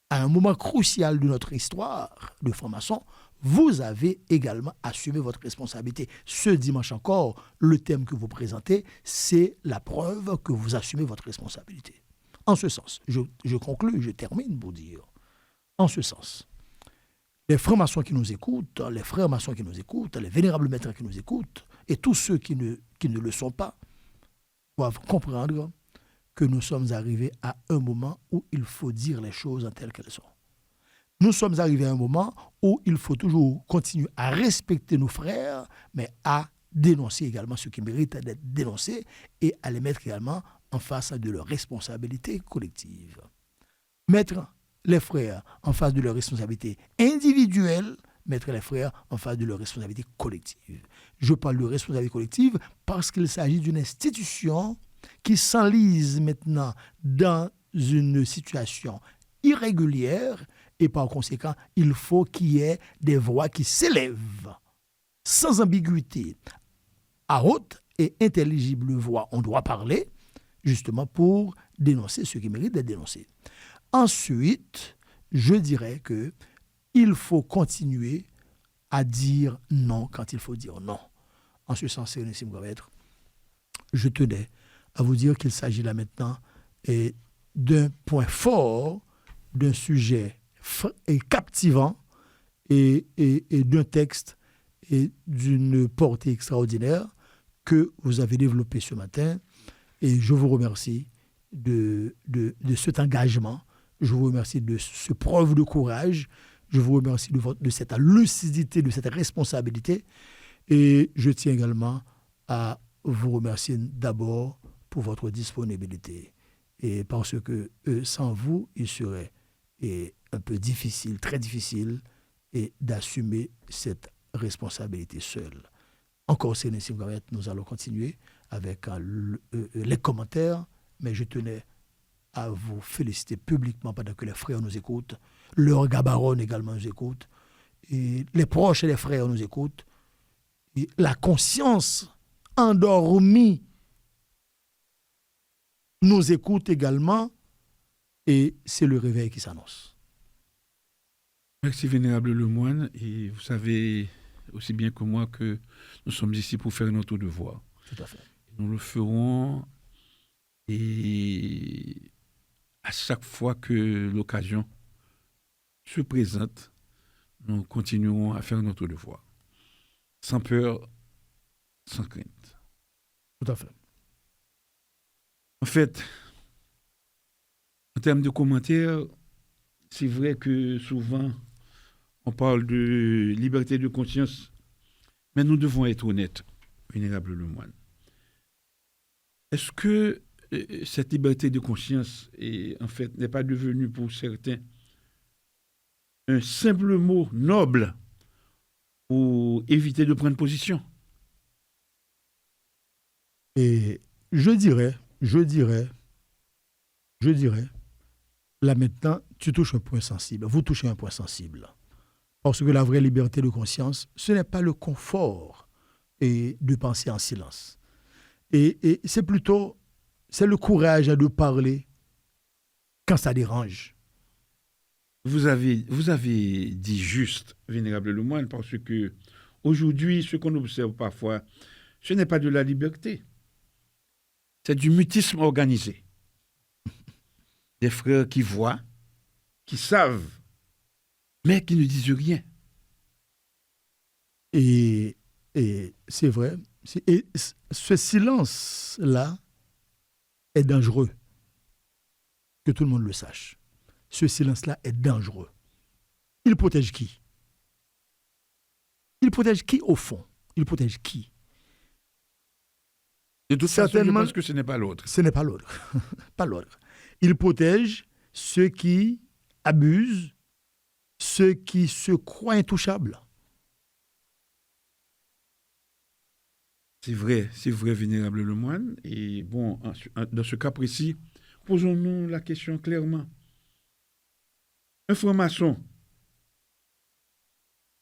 à un moment crucial de notre histoire de franc-maçon, vous avez également assumé votre responsabilité. Ce dimanche encore, le thème que vous présentez, c'est la preuve que vous assumez votre responsabilité. En ce sens, je conclue, je termine pour dire, en ce sens, les francs-maçons qui nous écoutent, les frères maçons qui nous écoutent, les vénérables maîtres qui nous écoutent, et tous ceux qui ne le sont pas, doivent comprendre que nous sommes arrivés à un moment où il faut dire les choses telles qu'elles sont. Nous sommes arrivés à un moment où il faut toujours continuer à respecter nos frères, mais à dénoncer également ceux qui méritent d'être dénoncés et à les mettre également en face de leurs responsabilités collectives. Mettre les frères en face de leurs responsabilités individuelles, mettre les frères en face de leurs responsabilités collectives. Je parle de responsabilité collective parce qu'il s'agit d'une institution qui s'enlise maintenant dans une situation irrégulière et par conséquent, il faut qu'il y ait des voix qui s'élèvent sans ambiguïté, à haute et intelligible voix. On doit parler justement pour dénoncer ce qui mérite d'être dénoncé. Ensuite, je dirais qu'il faut continuer à dire non quand il faut dire non. En ce sens, Sérénissime Grand Maître, je tenais à vous dire qu'il s'agit là maintenant d'un point fort, d'un sujet captivant et d'un texte et d'une portée extraordinaire que vous avez développé ce matin. Et je vous remercie de cet engagement. Je vous remercie de ce preuve de courage. Je vous remercie de cette lucidité, de cette responsabilité. Et je tiens également à vous remercier d'abord pour votre disponibilité. Et parce que sans vous, il serait un peu difficile, très difficile, d'assumer cette responsabilité seule. Encore, Sérénissime Grand Maître, nous allons continuer avec les commentaires, mais je tenais à vous féliciter publiquement pendant que les frères nous écoutent, leur gabaron également nous écoute, et les proches et les frères nous écoutent, et la conscience endormie nous écoute également, et c'est le réveil qui s'annonce. Merci Vénérable Lemoine, et vous savez aussi bien que moi que nous sommes ici pour faire notre devoir. Tout à fait. Nous le ferons et à chaque fois que l'occasion se présente, nous continuerons à faire notre devoir, sans peur, sans crainte. Tout à fait. En fait, en termes de commentaires, c'est vrai que souvent, on parle de liberté de conscience, mais nous devons être honnêtes, Vénérable Lemoine. Est-ce que cette liberté de conscience en fait, n'est pas devenue pour certains un simple mot noble pour éviter de prendre position? Et je dirais, là maintenant, tu touches un point sensible, vous touchez un point sensible. Parce que la vraie liberté de conscience, ce n'est pas le confort de penser en silence. Et c'est plutôt, c'est le courage de parler quand ça dérange. Vous avez dit juste, Vénérable Lemoine, parce que aujourd'hui, ce qu'on observe parfois, ce n'est pas de la liberté. C'est du mutisme organisé. Des frères qui voient, qui savent, mais qui ne disent rien. Et c'est vrai. Et ce silence-là est dangereux. Que tout le monde le sache. Ce silence-là est dangereux. Il protège qui? Il protège qui au fond? Il protège qui? De toute façon, je pense que ce n'est pas l'autre. Ce n'est pas l'autre. Pas l'autre. Il protège ceux qui abusent, ceux qui se croient intouchables. C'est vrai, Vénérable Lemoine. Et bon, dans ce cas précis, posons-nous la question clairement. Un franc-maçon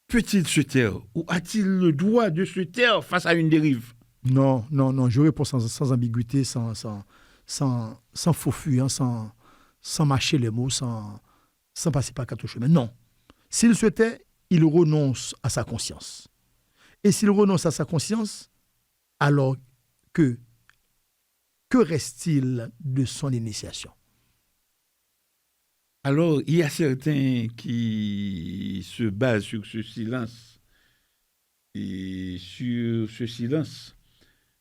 peut-il se taire ou a-t-il le droit de se taire face à une dérive? Non, je réponds sans ambiguïté, sans faux fuyant, sans mâcher les mots, sans passer par quatre chemins. Non. S'il se tait, il renonce à sa conscience. Et s'il renonce à sa conscience, alors que reste-t-il de son initiation? Alors, il y a certains qui se basent sur ce silence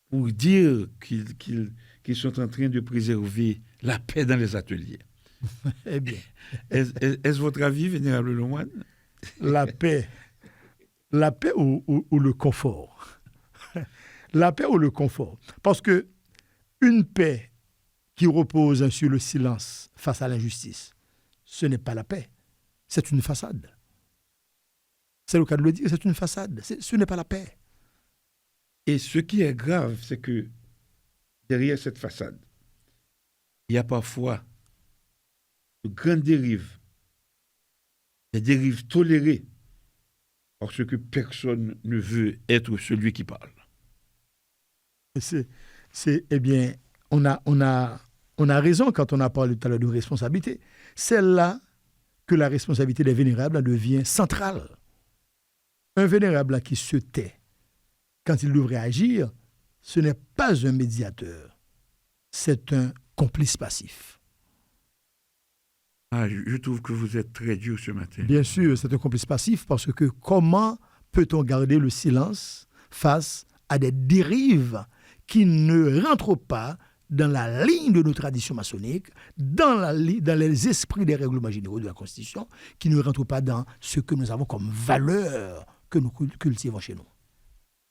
pour dire qu'ils sont en train de préserver la paix dans les ateliers. Eh bien. Est-ce votre avis, Vénérable Lemoine? La paix ou le confort? La paix ou le confort? Parce que une paix qui repose sur le silence face à l'injustice, ce n'est pas la paix, c'est une façade. C'est le cas de le dire, c'est une façade, ce n'est pas la paix. Et ce qui est grave, c'est que derrière cette façade, il y a parfois de grandes dérives, des dérives tolérées, parce que personne ne veut être celui qui parle. Eh bien, on a raison quand on a parlé tout à l'heure de responsabilité. C'est là que la responsabilité des vénérables devient centrale. Un vénérable qui se tait quand il devrait agir, ce n'est pas un médiateur, c'est un complice passif. Ah, je trouve que vous êtes très dur ce matin. Bien sûr, c'est un complice passif parce que comment peut-on garder le silence face à des dérives qui ne rentrent pas dans la ligne de nos traditions maçonniques, dans les esprits des règlements généraux de la Constitution, qui ne rentrent pas dans ce que nous avons comme valeur que nous cultivons chez nous.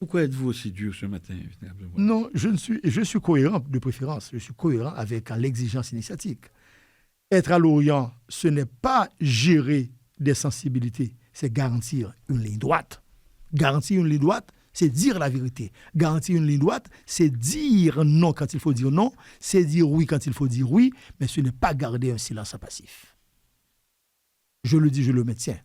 Pourquoi êtes-vous aussi dur ce matin? Non, je suis cohérent de préférence. Je suis cohérent avec l'exigence initiatique. Être à l'Orient, ce n'est pas gérer des sensibilités, c'est garantir une ligne droite. Garantir une ligne droite, c'est dire la vérité. Garantir une ligne droite, c'est dire non quand il faut dire non, c'est dire oui quand il faut dire oui, mais ce n'est pas garder un silence passif. Je le dis, je le maintiens.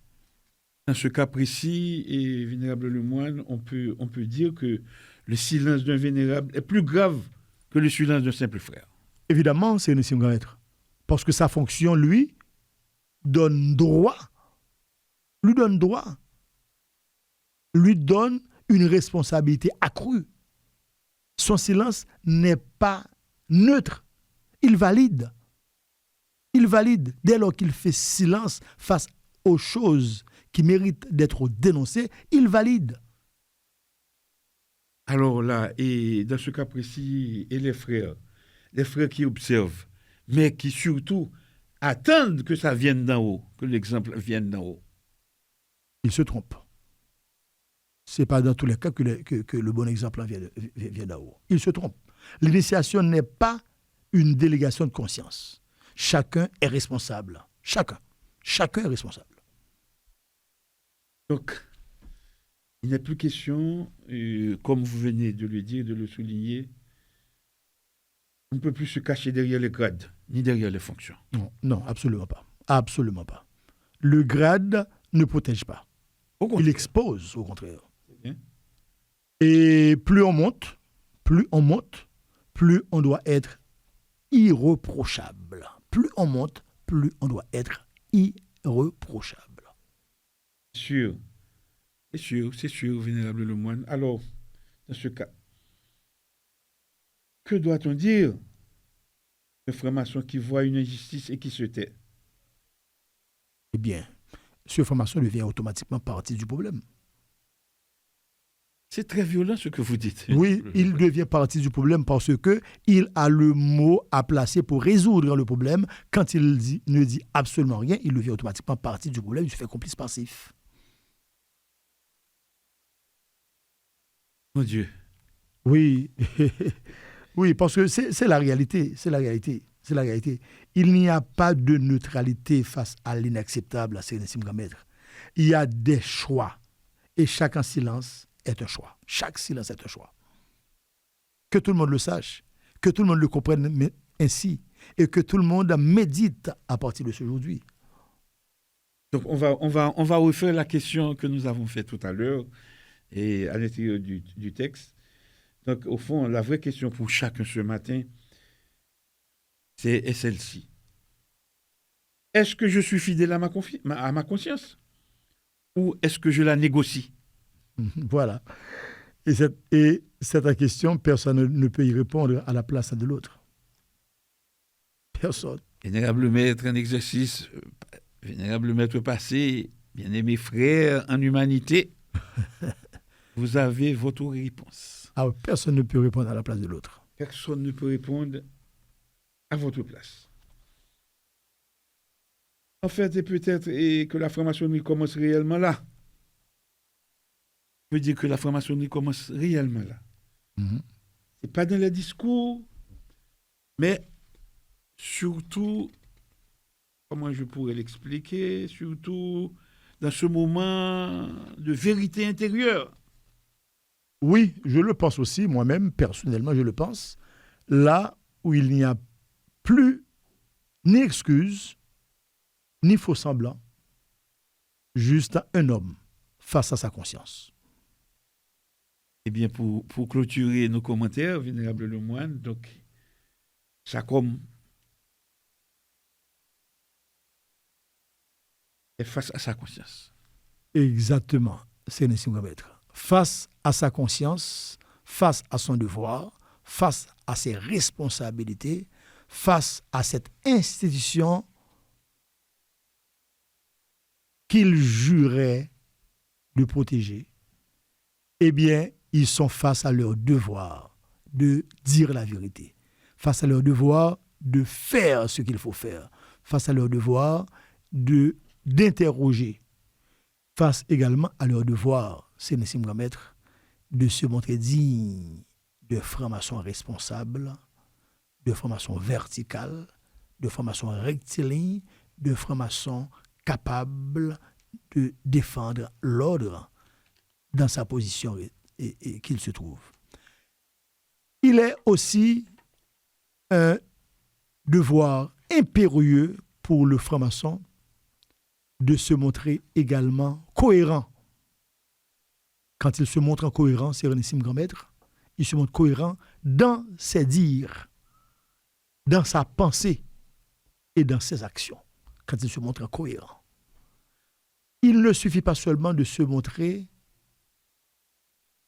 Dans ce cas précis, et Vénérable Lemoine, on peut dire que le silence d'un vénérable est plus grave que le silence d'un simple frère. Évidemment, c'est une grand être. Parce que sa fonction, lui donne une responsabilité accrue. Son silence n'est pas neutre. Il valide. Dès lors qu'il fait silence face aux choses qui méritent d'être dénoncées, il valide. Alors là, et dans ce cas précis, et les frères qui observent, mais qui surtout attendent que ça vienne d'en haut, que l'exemple vienne d'en haut. Il se trompe. Ce n'est pas dans tous les cas que le bon exemple vient d'en haut. Il se trompe. L'initiation n'est pas une délégation de conscience. Chacun est responsable. Chacun est responsable. Donc, il n'est plus question, comme vous venez de le dire, de le souligner, on ne peut plus se cacher derrière les grades, ni derrière les fonctions. Non, absolument pas. Absolument pas. Le grade ne protège pas. Il expose, au contraire. Et plus on monte, plus on doit être irréprochable. Plus on monte, plus on doit être irréprochable. C'est sûr, vénérable Lemoine. Alors, dans ce cas, que doit-on dire de frère maçon qui voit une injustice et qui se tait? Eh bien, ce frère maçon devient automatiquement partie du problème. C'est très violent ce que vous dites. Oui, il devient partie du problème parce qu'il a le mot à placer pour résoudre le problème. Quand il ne dit absolument rien, il devient automatiquement partie du problème, il se fait complice passif. Mon Dieu. Oui, oui, parce que c'est la réalité, c'est la réalité. Il n'y a pas de neutralité face à l'inacceptable à Sérénissime Grand Maître. Il y a des choix et chaque silence est un choix. Chaque silence est un choix. Que tout le monde le sache, que tout le monde le comprenne ainsi et que tout le monde médite à partir de ce aujourd'hui. Donc on va refaire la question que nous avons faite tout à l'heure et à l'intérieur du texte. Donc au fond, la vraie question pour chacun ce matin, c'est celle-ci. Est-ce que je suis fidèle à ma conscience ou est-ce que je la négocie? Voilà. Et cette question, personne ne peut y répondre à la place de l'autre. Personne. Vénérable maître en exercice, vénérable maître passé, bien-aimés frères en humanité, vous avez votre réponse. Ah, personne ne peut répondre à la place de l'autre. Personne ne peut répondre à votre place. En fait, et peut-être que la franc-maçonnerie commence réellement là. Je veux dire que la franc-maçonnerie commence réellement là. Mm-hmm. C'est pas dans les discours, mais surtout, comment je pourrais l'expliquer, surtout dans ce moment de vérité intérieure. Oui, je le pense aussi, moi-même, personnellement, je le pense. Là où il n'y a plus ni excuse, ni faux semblant, juste un homme face à sa conscience. Eh bien, pour clôturer nos commentaires, Vénérable Lemoine, donc, ça comme est face à sa conscience. Exactement, c'est Sérénissime Grand Maître. Face à sa conscience, face à son devoir, face à ses responsabilités, face à cette institution qu'il jurait de protéger, eh bien, ils sont face à leur devoir de dire la vérité, face à leur devoir de faire ce qu'il faut faire, face à leur devoir d'interroger, face également à leur devoir, Sérénissime Grand Maître, de se montrer digne de francs-maçons responsables, de francs-maçons verticales, de francs-maçons rectilignes, de francs-maçons capables de défendre l'ordre dans sa position et qu'il se trouve. Il est aussi un devoir impérieux pour le franc-maçon de se montrer également cohérent. Quand il se montre cohérent, Sérénissime Grand Maître, il se montre cohérent dans ses dires, dans sa pensée et dans ses actions. Quand il se montre cohérent. Il ne suffit pas seulement de se montrer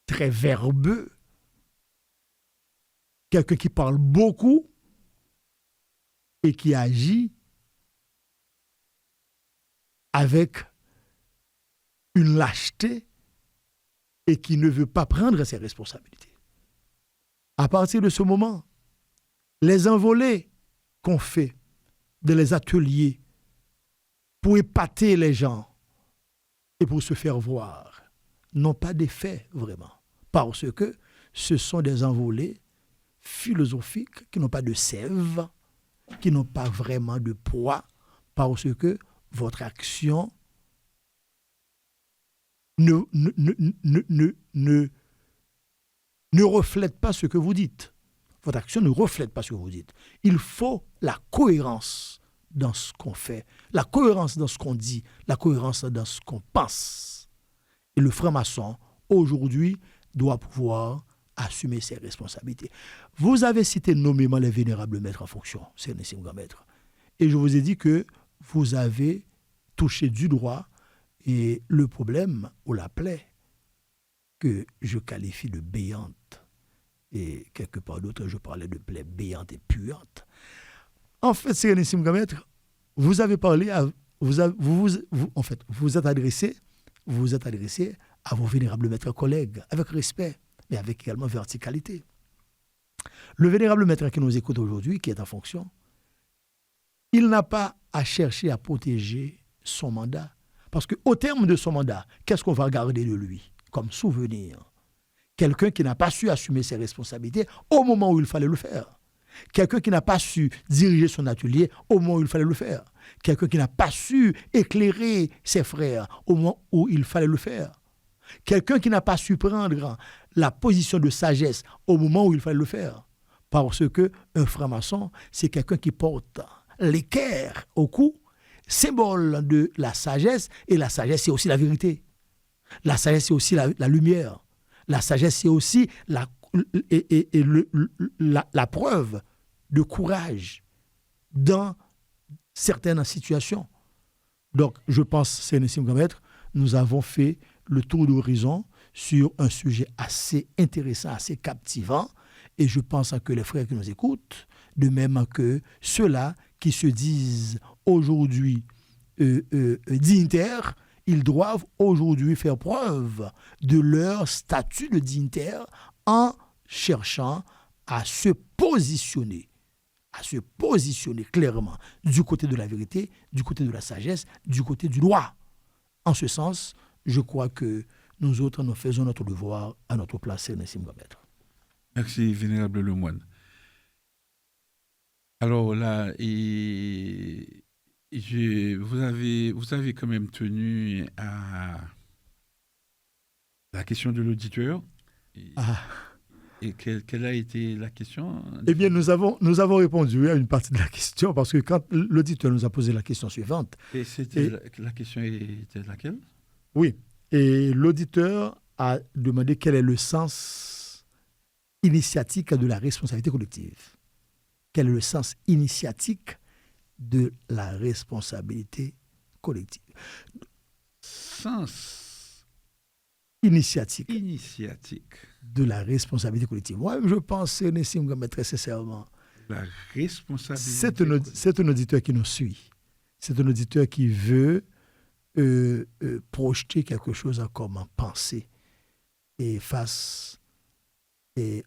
très verbeux, quelqu'un qui parle beaucoup et qui agit avec une lâcheté et qui ne veut pas prendre ses responsabilités. À partir de ce moment, les envolées qu'on fait dans les ateliers pour épater les gens et pour se faire voir n'ont pas d'effet vraiment. Parce que ce sont des envolées philosophiques qui n'ont pas de sève, qui n'ont pas vraiment de poids, parce que votre action ne reflète pas ce que vous dites. Votre action ne reflète pas ce que vous dites. Il faut la cohérence dans ce qu'on fait, la cohérence dans ce qu'on dit, la cohérence dans ce qu'on pense. Et le franc-maçon, aujourd'hui, doit pouvoir assumer ses responsabilités. Vous avez cité nommément les vénérables maîtres en fonction, c'est un grand maître. Et je vous ai dit que vous avez touché du doigt et le problème ou la plaie que je qualifie de béante. Et quelque part d'autre, je parlais de plaie béante et puante. En fait, Sérénissime grand maître, vous avez parlé à, vous êtes adressé à vos vénérables maîtres collègues, avec respect, mais avec également verticalité. Le vénérable maître qui nous écoute aujourd'hui, qui est en fonction, il n'a pas à chercher à protéger son mandat. Parce qu'au terme de son mandat, qu'est-ce qu'on va garder de lui comme souvenir? Quelqu'un qui n'a pas su assumer ses responsabilités au moment où il fallait le faire. Quelqu'un qui n'a pas su diriger son atelier au moment où il fallait le faire. Quelqu'un qui n'a pas su éclairer ses frères au moment où il fallait le faire. Quelqu'un qui n'a pas su prendre la position de sagesse au moment où il fallait le faire. Parce qu'un franc-maçon, c'est quelqu'un qui porte l'équerre au cou, symbole de la sagesse, et la sagesse, c'est aussi la vérité. La sagesse, c'est aussi la lumière. La sagesse, c'est aussi la preuve de courage dans certaines situations. Donc, je pense, Sérénissime grand maître, nous avons fait le tour d'horizon sur un sujet assez intéressant, assez captivant, et je pense que les frères qui nous écoutent, de même que ceux-là qui se disent aujourd'hui dignitaires, ils doivent aujourd'hui faire preuve de leur statut de dignitaire en cherchant à se positionner clairement du côté de la vérité, du côté de la sagesse, du côté du droit. En ce sens, je crois que nous autres, nous faisons notre devoir à notre place, Sérénissime grand maître. Merci, Vénérable Lemoine. Alors là, vous avez quand même tenu à la question de l'auditeur. Et quelle a été la question? Eh bien, nous avons répondu à une partie de la question, parce que quand l'auditeur nous a posé la question suivante... Et la question était laquelle? Oui, et l'auditeur a demandé quel est le sens initiatique de la responsabilité collective. Quel est le sens initiatique de la responsabilité collective? Sens initiatique de la responsabilité collective. Moi, je pense, Nessim Gambet, très sincèrement, la responsabilité c'est un auditeur qui nous suit. C'est un auditeur qui veut projeter quelque chose comme pensée et face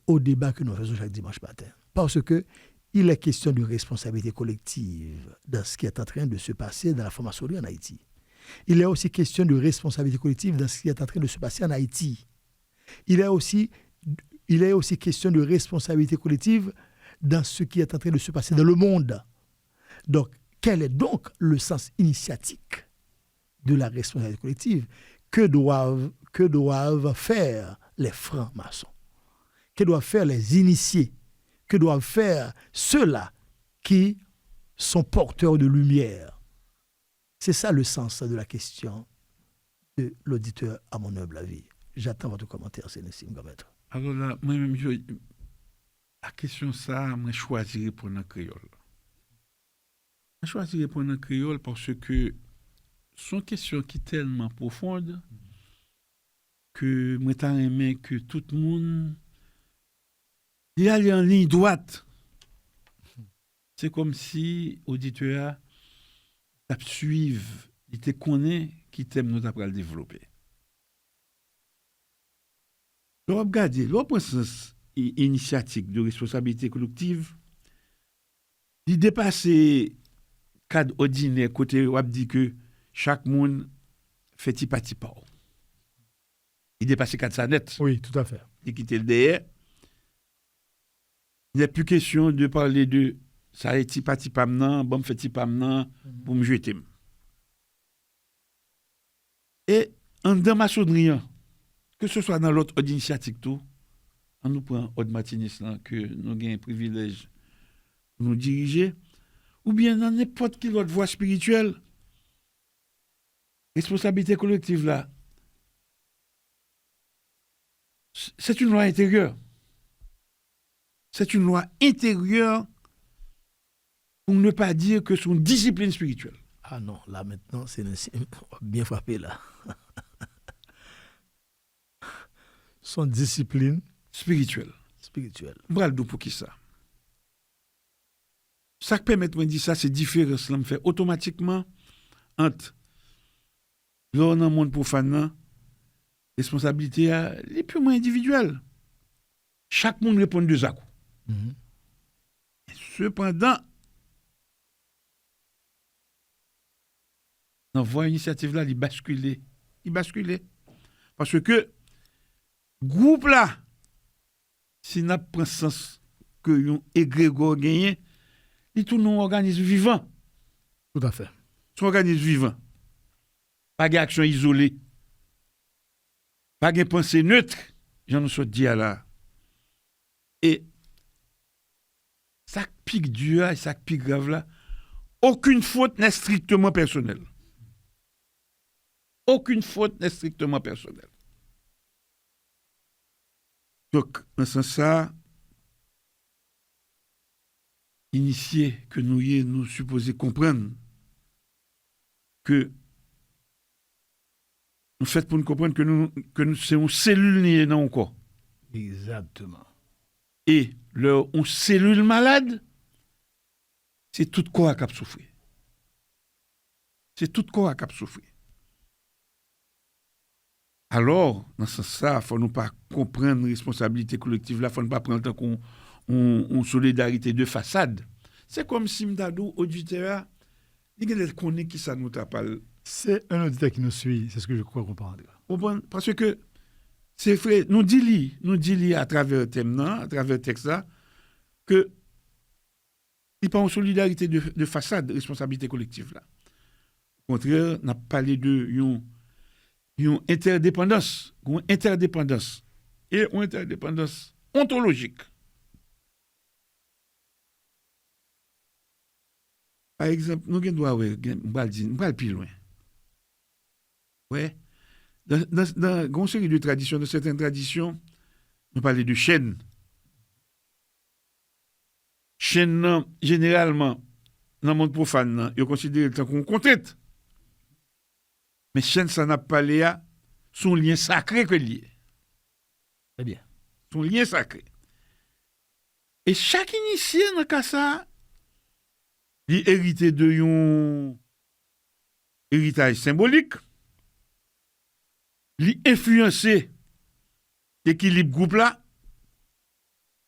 au débat que nous faisons chaque dimanche matin. Parce que il est question de responsabilité collective dans ce qui est en train de se passer dans la franc-maçonnerie en Haïti. Il est aussi question de responsabilité collective dans ce qui est en train de se passer en Haïti. Il est aussi question de responsabilité collective dans ce qui est en train de se passer dans le monde. Donc, quel est donc le sens initiatique de la responsabilité collective? Que doivent faire les francs-maçons? Que doivent faire les initiés? Que doivent faire ceux-là qui sont porteurs de lumière? C'est ça le sens de la question de l'auditeur à mon humble avis. J'attends votre commentaire, Sérénissime grand maître. Alors là, moi-même, la question ça, moi, je choisirais pour un créole. Je choisirais pour un créole parce que c'est une question qui est tellement profonde que moi, j'ai aimé que tout le monde y allait en ligne droite. C'est comme si l'auditeur suivre il te connaît qui t'aime nous t'apprendre le développer. L'on regarde, l'on prend sens initiatique de responsabilité collective, il dépasse cadre ordinaire côté où on dit que chaque monde fait petit pas. Il dépasse cadre ça net. Oui, tout à fait. Il quitte le derrière. Il n'est plus question de parler de ça est petit pas maintenant, bon fait petit pas maintenant pour me jeter. Et en dans maçonnerie, que ce soit dans l'autre ordre initiatique tout, on nous prend Aude Martinez là que nous avons un privilège de nous diriger, ou bien dans n'importe quelle autre voie spirituelle, responsabilité collective là, c'est une loi intérieure. C'est une loi intérieure pour ne pas dire que c'est une discipline spirituelle. Ah non, là maintenant, c'est bien frappé là. Son discipline Spirituelle. Bral pour qui ça? Ça qui permet de dire ça, c'est différence là me fait automatiquement entre l'on dans le monde profane, responsabilité est purement individuelle. Chaque monde répond deux à coup. Cependant, dans la voie initiative là, il bascule. Parce que groupe là, si n'a pas sens que yon égrégore gagné, il tout un organisme vivant. Tout à fait. Son organisme vivant. Pas d'action isolée. Pas de pensée neutre. J'en nous suis dit là. Et ça pique dur et ça pique grave là. Aucune faute n'est strictement personnelle. Aucune faute n'est strictement personnelle. Donc, en ce sens, initié que nous supposons comprendre que nous fait pour nous comprendre que nous c'est une cellule liée dans le corps. Exactement. Et une cellule malade, c'est tout corps qui a souffert. C'est tout corps qui a souffert. Alors, dans ce sens, il ne faut pas comprendre la responsabilité collective là, il ne faut pas prendre une solidarité de façade. C'est comme si Mdadou, auditeur, il connaît qui ça nous t'a parlé. C'est un auditeur qui nous suit, c'est ce que je crois comprendre. Parce que c'est vrai, nous dit à travers le thème, à travers le texte là, que il n'y a pas une solidarité de façade, responsabilité collective là. Au contraire, on a parlé de une interdépendance et une interdépendance ontologique. Par exemple, nous devons aller plus loin. Ouais. Dans une série de traditions, de certaines traditions, nous parlons de chaîne. Chaîne, généralement, dans le monde profane, ils considèrent comme une contrainte. Mais chaîne, ça n'a pas l'air, son lien sacré que lié. Très bien. Son lien sacré. Et chaque initié dans le cas ça, il hérité de un héritage symbolique, il influencé l'équilibre groupe là,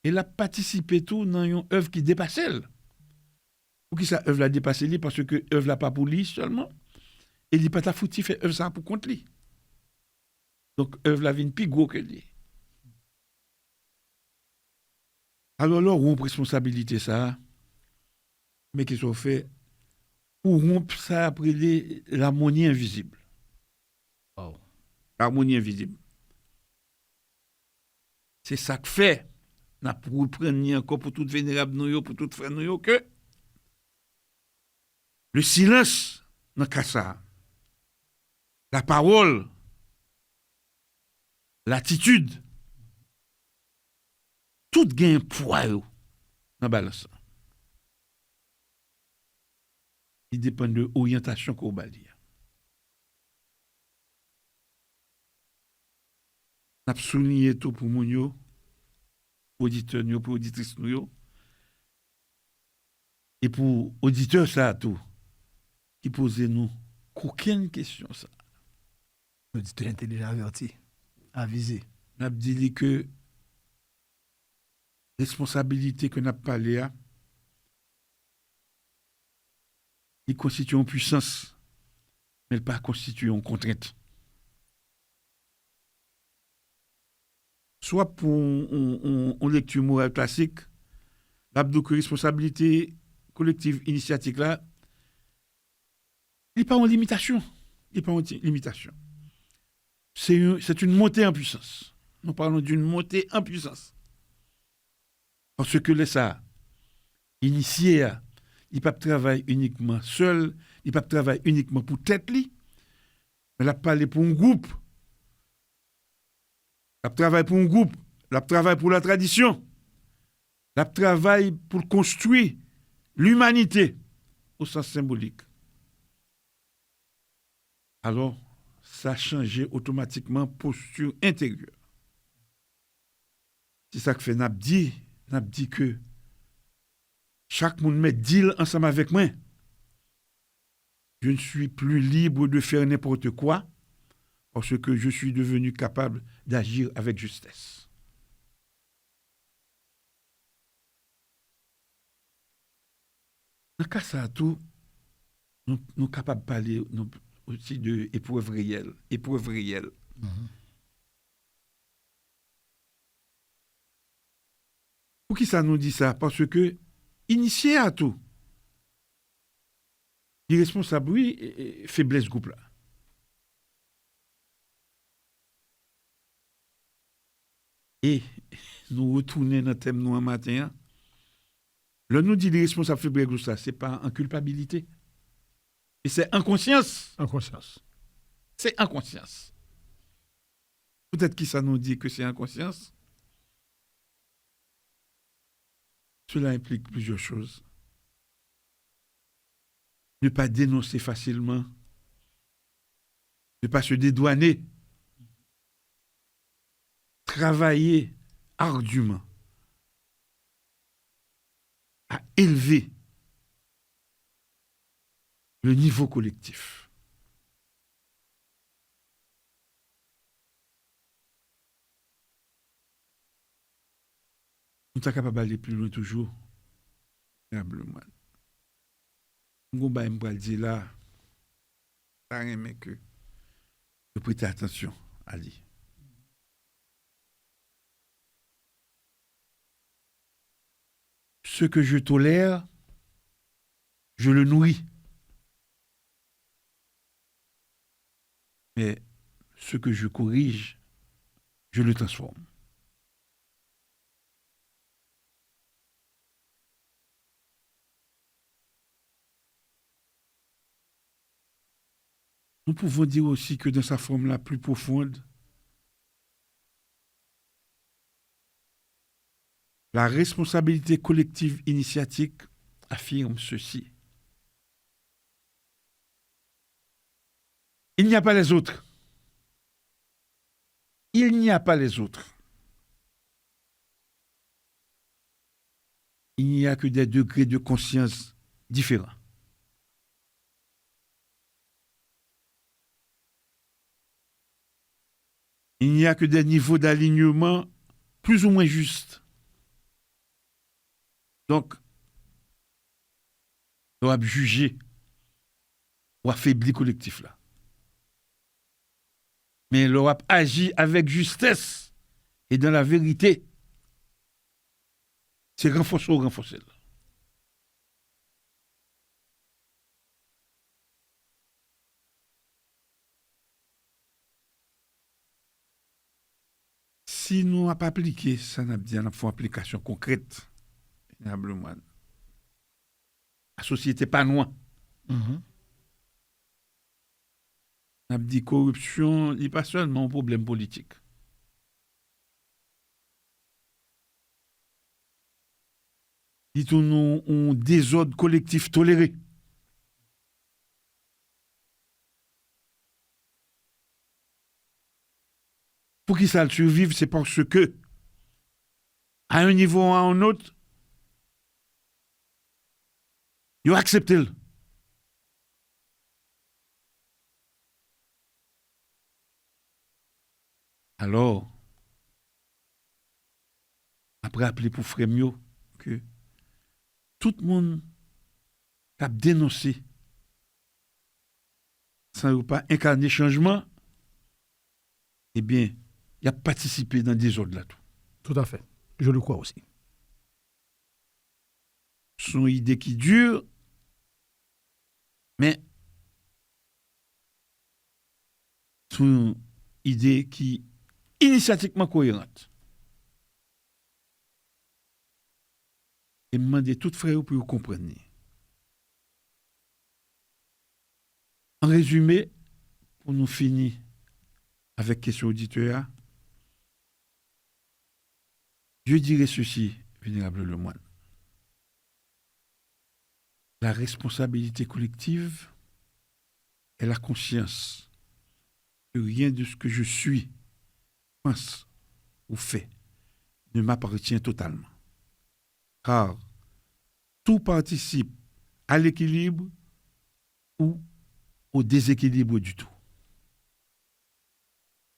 et il a participé tout dans une œuvre qui dépasse elle. Pour qui ça œuvre la dépasse lui parce que œuvre la pas pour lui seulement, et il pas ta foutu fait œuvre ça pour contre lui. Donc œuvre la vient plus gros que lui. Alors là, on responsabilité ça, mais qui sont fait pour rompre ça après l'harmonie invisible. Oh. L'harmonie invisible. C'est ça que fait, n'a pour prendre encore pour tout vénérable nous, pour tout frère nous, que le silence dans ça, la parole, l'attitude, tout gagne poids dans la balance. Il dépend de l'orientation qu'on va dire. On a souligné tout pour nous, pour auditeurs, pour auditrices nous, et pour auditeurs ça tout, qui posent nous Aucune question ça. L'auditeur intelligent averti, avisé. N'a dit que responsabilité que n'a parlé à, il constitue une puissance, mais elle pas constitue une contrainte. Soit pour une lecture morale classique, l'abdou que responsabilité collective initiatique là, il n'est pas en limitation. Il n'est pas en limitation. C'est une montée en puissance. Nous parlons d'une montée en puissance. Parce que ça, initié, il ne peut pas travailler uniquement seul, il ne peut pas travailler uniquement pour tête, mais il a parlé pour un groupe. Il travaille pour un groupe, il travaille pour la tradition, il travaille pour construire l'humanité au sens symbolique. Alors, ça a changé automatiquement posture intérieure. C'est ça que fait n'a dit que chaque monde met deal ensemble avec moi. Je ne suis plus libre de faire n'importe quoi parce que je suis devenu capable d'agir avec justesse. Dans le cas ça tout, nous sommes capables de parler aussi de épreuves réelles. Mm-hmm. Pour qui ça nous dit ça? Parce que, initié à tout, l'irresponsable, oui, faiblesse groupe là. Et nous retournons dans le thème nous un matin. Là, nous dit l'irresponsable faiblesse groupe ça, c'est pas en culpabilité. Et c'est en conscience. En conscience. C'est en conscience. Peut-être qui ça nous dit que c'est en conscience. Cela implique plusieurs choses. Ne pas dénoncer facilement. Ne pas se dédouaner. Travailler ardument à élever le niveau collectif. Nous sommes capables d'aller plus loin toujours. Humblement. Nous allons dire là, ça remet que de prêter attention à lui. Ce que je tolère, je le nourris. Mais ce que je corrige, je le transforme. Nous pouvons dire aussi que dans sa forme la plus profonde, la responsabilité collective initiatique affirme ceci. Il n'y a pas les autres. Il n'y a pas les autres. Il n'y a que des degrés de conscience différents. Il n'y a que des niveaux d'alignement plus ou moins justes. Donc, on va juger ou affaiblir le collectif là. Mais on va agir avec justesse et dans la vérité. C'est renforcer. Si nous n'avons pas appliqué, ça n'a pas une application concrète. La société pas loin. On a dit corruption, il n'est pas seulement un problème politique. Dit-on un désordre collectif toléré. Pour qu'il ça survive, c'est parce que, à un niveau ou à un autre, ils ont accepté. Alors, après appeler pour frère Mio, que tout le monde a dénoncé sans pas incarner changement, eh bien, il a participé dans des ordres là tout. Tout à fait. Je le crois aussi. Son idée qui dure, mais son idée qui initiatiquement cohérente. Et demander tout frère pour vous comprendre. En résumé, pour nous finir avec question auditeur, je dirais ceci, vénérable le moine. La responsabilité collective est la conscience que rien de ce que je suis, pense ou fais ne m'appartient totalement. Car tout participe à l'équilibre ou au déséquilibre du tout.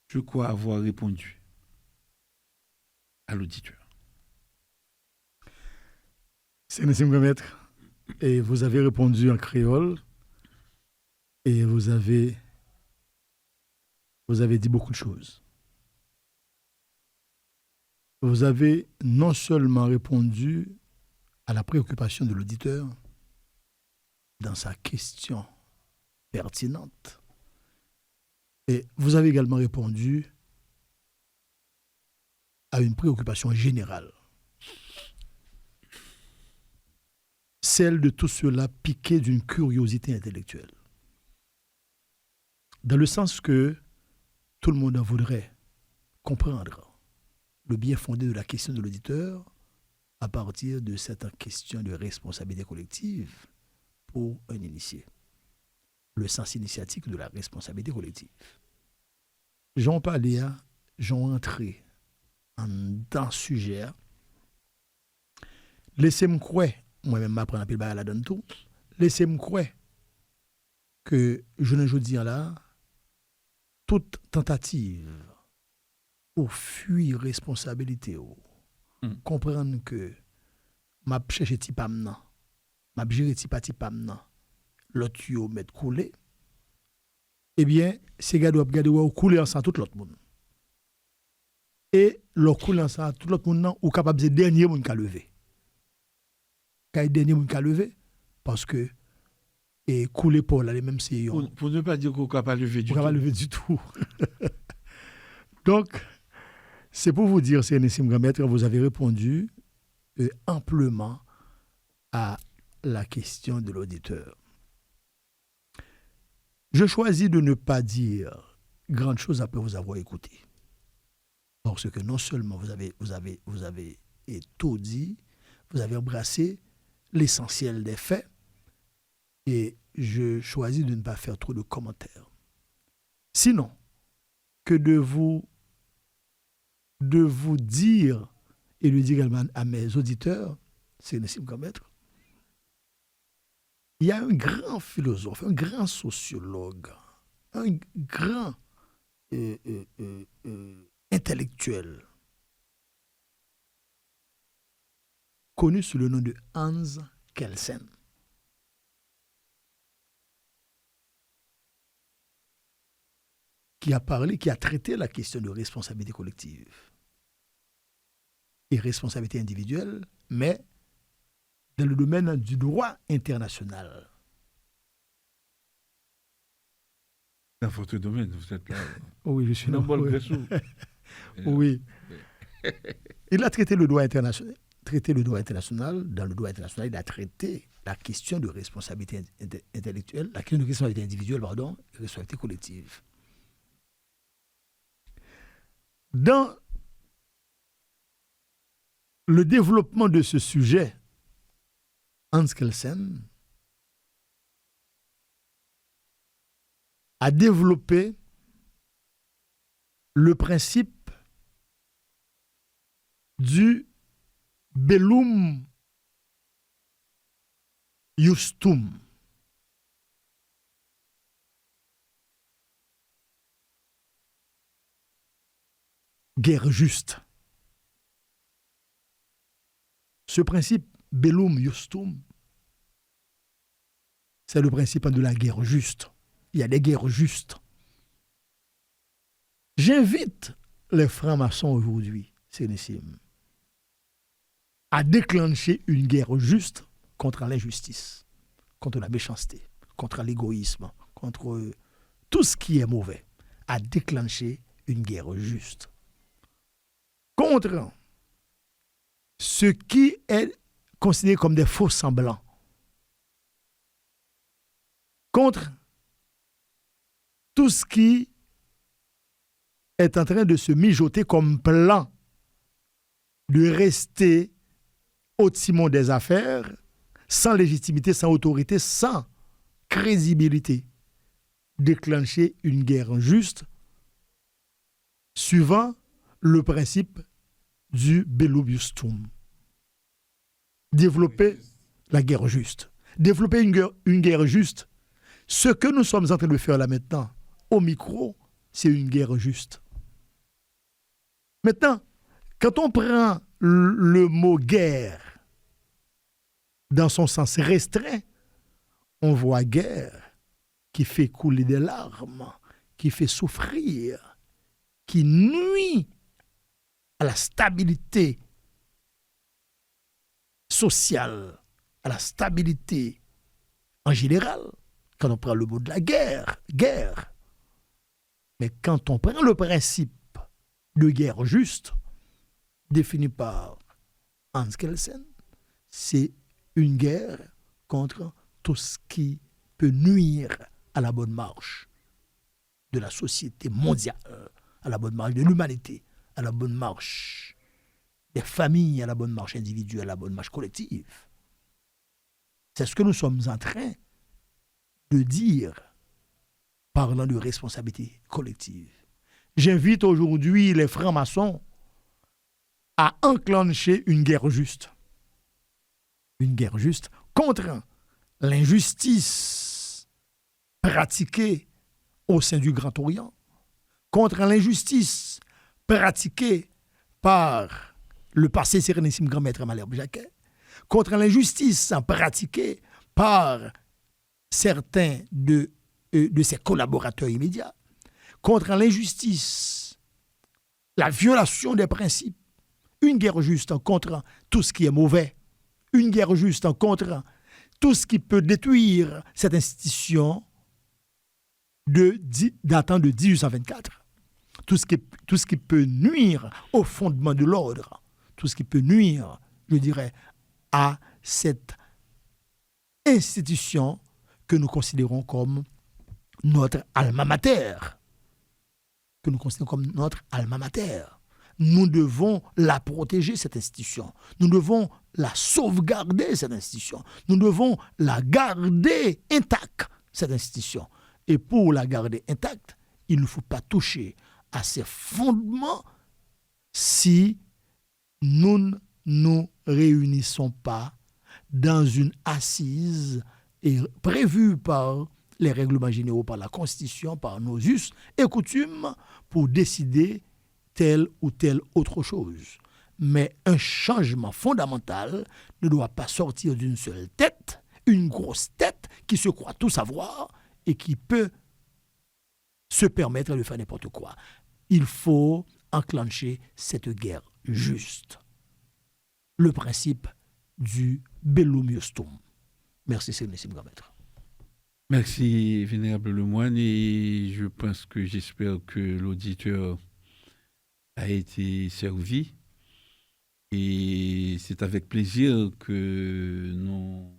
Je crois avoir répondu à l'auditeur. C'est Nessim Gomettre. Et vous avez répondu en créole et vous avez dit beaucoup de choses. Vous avez non seulement répondu à la préoccupation de l'auditeur dans sa question pertinente, et vous avez également répondu à une préoccupation générale. Celle de tout cela piqué d'une curiosité intellectuelle. Dans le sens que tout le monde voudrait comprendre le bien fondé de la question de l'auditeur à partir de cette question de responsabilité collective pour un initié. Le sens initiatique de la responsabilité collective. J'en parlais, j'en entrais dans le sujet. Laissez-moi croire, moi-même, m'apprendre à pile la donne tout. Laissez-moi croire que je ne dis là, toute tentative pour fuir responsabilité, comprendre que m'a cherché ti pam nan, m'a géré ti pam nan, l'autre yo mettre couler, eh bien, ces gars doivent garder ou couler ensemble tout l'autre monde. Et leur couler ensemble tout l'autre monde ou capable de dernier monde qui a levé. Quand dernier monde qui a levé parce que et couler pour là les mêmes c'est pour ne pas dire qu'on n'a pas levé du tout. Pas levé du tout. Donc c'est pour vous dire, c'est Nessim Gomettre, vous avez répondu amplement à la question de l'auditeur. Je choisis de ne pas dire grande chose après vous avoir écouté. Parce que non seulement vous avez tout dit, vous avez embrassé l'essentiel des faits, et je choisis de ne pas faire trop de commentaires. Sinon, que de vous dire, et le dire également à mes auditeurs, c'est Nessim Gomettre, il y a un grand philosophe, un grand sociologue, un grand intellectuel, connu sous le nom de Hans Kelsen, qui a parlé, qui a traité la question de responsabilité collective et responsabilité individuelle, mais dans le domaine du droit international. Dans votre domaine, vous êtes là. Oui, je suis dans le Oui. Il a traité le droit international. Dans le droit international, il a traité la question de responsabilité intellectuelle, la question de responsabilité individuelle, et responsabilité collective. Dans le développement de ce sujet, Hans Kelsen a développé le principe du bellum justum. guerre juste. Ce principe, bellum justum, c'est le principe de la guerre juste. Il y a des guerres justes. J'invite les francs-maçons aujourd'hui, Sénésim, à déclencher une guerre juste contre l'injustice, contre la méchanceté, contre l'égoïsme, contre tout ce qui est mauvais, à déclencher une guerre juste. Contre ce qui est considéré comme des faux semblants. Contre tout ce qui est en train de se mijoter comme plan de rester au timon des affaires, sans légitimité, sans autorité, sans crédibilité. Déclencher une guerre juste suivant le principe du bellum justum. Développer la guerre juste. Développer une guerre juste. Ce que nous sommes en train de faire là maintenant, au micro, c'est une guerre juste. Maintenant, quand on prend le mot guerre dans son sens restreint, on voit guerre qui fait couler des larmes, qui fait souffrir, qui nuit à la stabilité sociale, à la stabilité en général. Quand on prend le mot de la guerre, guerre. Mais quand on prend le principe de guerre juste, défini par Hans Kelsen, c'est une guerre contre tout ce qui peut nuire à la bonne marche de la société mondiale, à la bonne marche de l'humanité, à la bonne marche des familles, à la bonne marche individuelle, à la bonne marche collective. C'est ce que nous sommes en train de dire, parlant de responsabilité collective. J'invite aujourd'hui les francs-maçons à enclencher une guerre juste. Une guerre juste contre l'injustice pratiquée au sein du Grand Orient, contre l'injustice pratiquée par le passé sérénissime grand maître Malherbe Jacquet, contre l'injustice pratiquée par certains de ses collaborateurs immédiats, contre l'injustice, la violation des principes, une guerre juste contre tout ce qui est mauvais, une guerre juste contre tout ce qui peut détruire cette institution datant de 1824, tout ce qui peut nuire au fondement de l'ordre, tout ce qui peut nuire, je dirais, à cette institution que nous considérons comme notre alma mater. Que nous considérons comme notre alma mater. Nous devons la protéger, cette institution. Nous devons la sauvegarder, cette institution. Nous devons la garder intacte, cette institution. Et pour la garder intacte, il ne faut pas toucher à ses fondements si nous ne nous réunissons pas dans une assise prévue par les règlements généraux, par la Constitution, par nos us et coutumes, pour décider telle ou telle autre chose. Mais un changement fondamental ne doit pas sortir d'une seule tête, une grosse tête qui se croit tout savoir et qui peut se permettre de faire n'importe quoi. Il faut enclencher cette guerre juste. Le principe du bellum justum. Merci, Sénésim Grand Maître. Merci, Vénérable Lemoine, et j'espère que l'auditeur a été servi. Et c'est avec plaisir que nous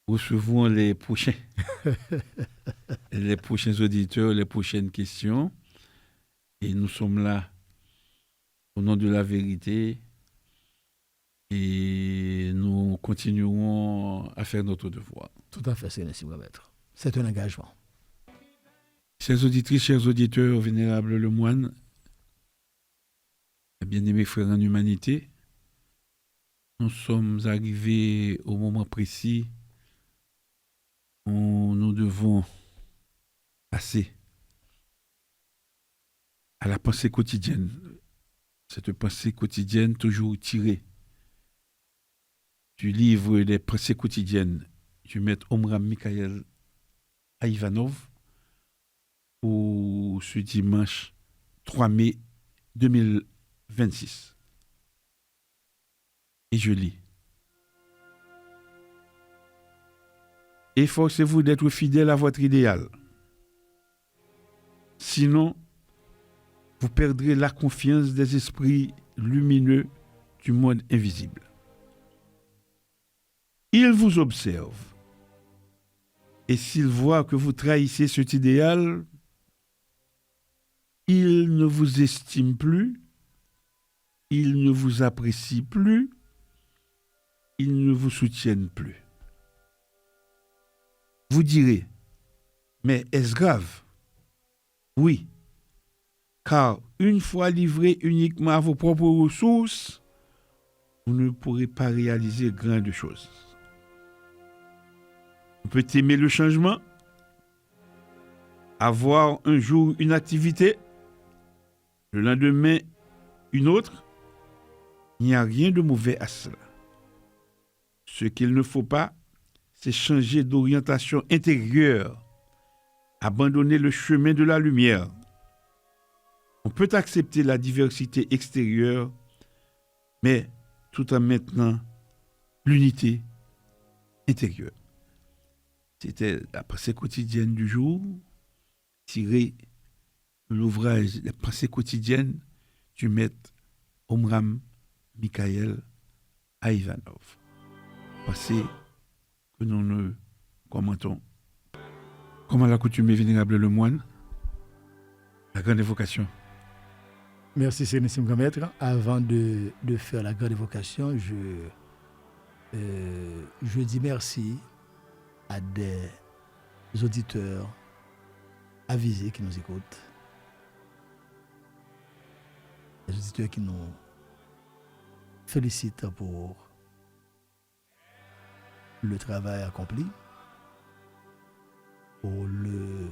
recevons les prochains auditeurs, les prochaines questions. Et nous sommes là au nom de la vérité. Et nous continuerons à faire notre devoir. Tout à fait, Sénésim Grand Maître. C'est un engagement. Chers auditrices, chers auditeurs, Vénérable Lemoine, bien-aimés frères en humanité, nous sommes arrivés au moment précis où nous devons passer à la pensée quotidienne. Cette pensée quotidienne toujours tirée du livre des pensées quotidiennes du maître Omram Mikhaël Aïvanov pour ce dimanche 3 mai 2026. Et je lis. Efforcez-vous d'être fidèle à votre idéal. Sinon, vous perdrez la confiance des esprits lumineux du monde invisible. Ils vous observent. Et s'ils voient que vous trahissez cet idéal, ils ne vous estiment plus, ils ne vous apprécient plus, ils ne vous soutiennent plus. Vous direz, mais est-ce grave? Oui, car une fois livré uniquement à vos propres ressources, vous ne pourrez pas réaliser grand de choses. On peut aimer le changement, avoir un jour une activité, le lendemain une autre. Il n'y a rien de mauvais à cela. Ce qu'il ne faut pas, c'est changer d'orientation intérieure, abandonner le chemin de la lumière. On peut accepter la diversité extérieure, mais tout en maintenant l'unité intérieure. C'était la pensée quotidienne du jour, tirée de l'ouvrage La pensée quotidienne du maître Omram Mikhaël Aïvanov. Pensée que nous ne commentons. Comme à l'accoutumée, vénérable le moine, la grande évocation. Merci Sénésim Grand Maître. Avant de faire la grande évocation, je dis merci à des auditeurs avisés qui nous écoutent, des auditeurs qui nous félicitent pour le travail accompli, pour le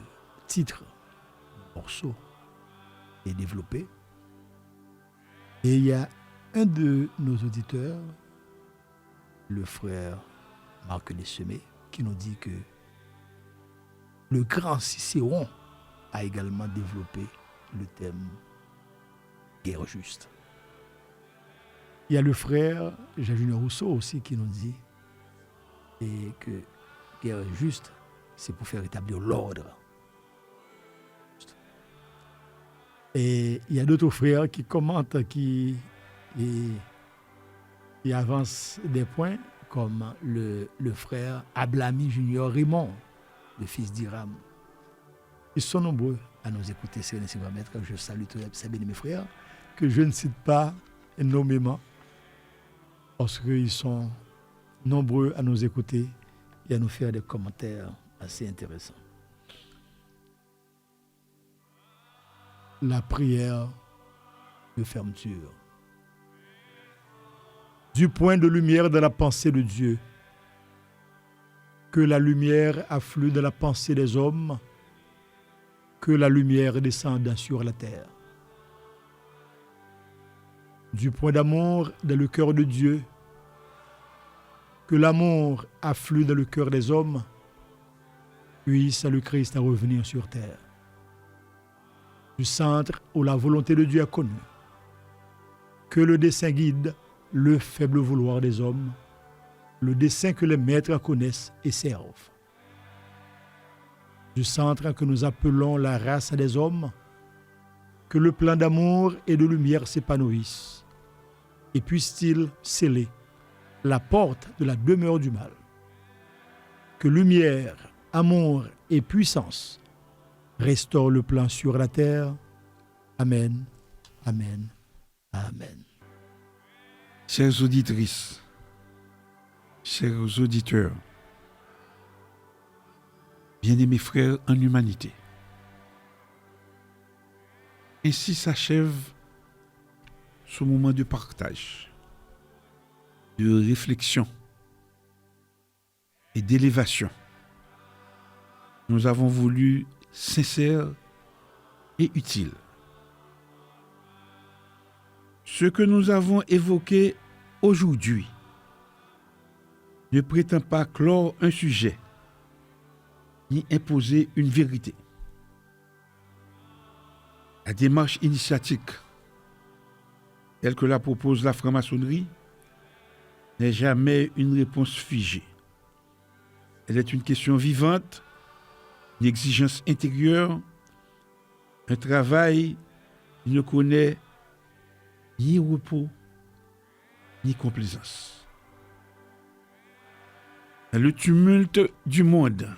titre du morceau est développé. Et il y a un de nos auditeurs, le frère Marc Lessemé, qui nous dit que le grand Cicéron a également développé le thème guerre juste. Il y a le frère Jean-Junior Rousseau aussi qui nous dit et que guerre juste, c'est pour faire établir l'ordre. Et il y a d'autres frères qui commentent, qui avancent des points, comme le frère Ablami Junior Raymond, le fils d'Iram. Ils sont nombreux à nous écouter, c'est un maître. Je salue tous ces bien-aimés frères, que je ne cite pas nommément, parce qu'ils sont nombreux à nous écouter et à nous faire des commentaires assez intéressants. La prière de fermeture. Du point de lumière de la pensée de Dieu, que la lumière afflue de la pensée des hommes, que la lumière descende sur la terre. Du point d'amour dans le cœur de Dieu, que l'amour afflue dans le cœur des hommes, puisse le Christ à revenir sur terre. Du centre où la volonté de Dieu est connue, que le dessein guide le faible vouloir des hommes, le dessein que les maîtres connaissent et servent. Du centre que nous appelons la race des hommes, que le plan d'amour et de lumière s'épanouisse, et puisse-t-il sceller la porte de la demeure du mal. Que lumière, amour et puissance restaurent le plan sur la terre. Amen, amen, amen. Chères auditrices, chers auditeurs, bien-aimés frères en humanité, ainsi s'achève ce moment de partage, de réflexion et d'élévation. Nous avons voulu sincère et utile. Ce que nous avons évoqué aujourd'hui ne prétend pas clore un sujet ni imposer une vérité. La démarche initiatique, telle que la propose la franc-maçonnerie, n'est jamais une réponse figée. Elle est une question vivante, une exigence intérieure, un travail qui ne connaît ni repos, ni complaisance. Dans le tumulte du monde,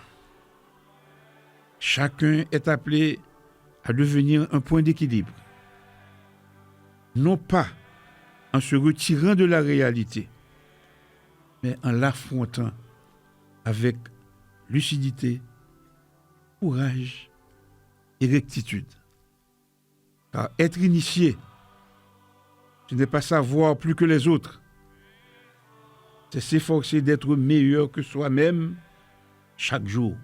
chacun est appelé à devenir un point d'équilibre. Non pas en se retirant de la réalité, mais en l'affrontant avec lucidité, courage et rectitude. Car être initié, ce n'est pas savoir plus que les autres. C'est s'efforcer d'être meilleur que soi-même chaque jour.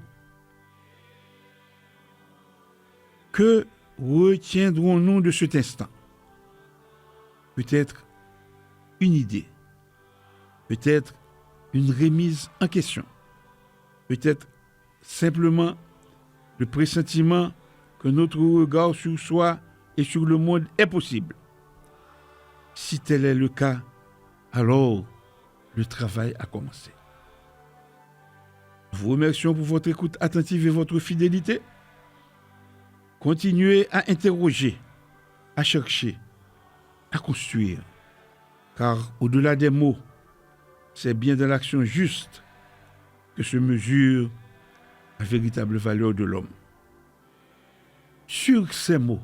Que retiendrons-nous de cet instant? Peut-être une idée, peut-être une remise en question, peut-être simplement le pressentiment que notre regard sur soi et sur le monde est possible. Si tel est le cas, alors le travail a commencé. Nous vous remercions pour votre écoute attentive et votre fidélité. Continuez à interroger, à chercher, à construire. Car au-delà des mots, c'est bien dans l'action juste que se mesure la véritable valeur de l'homme. Sur ces mots,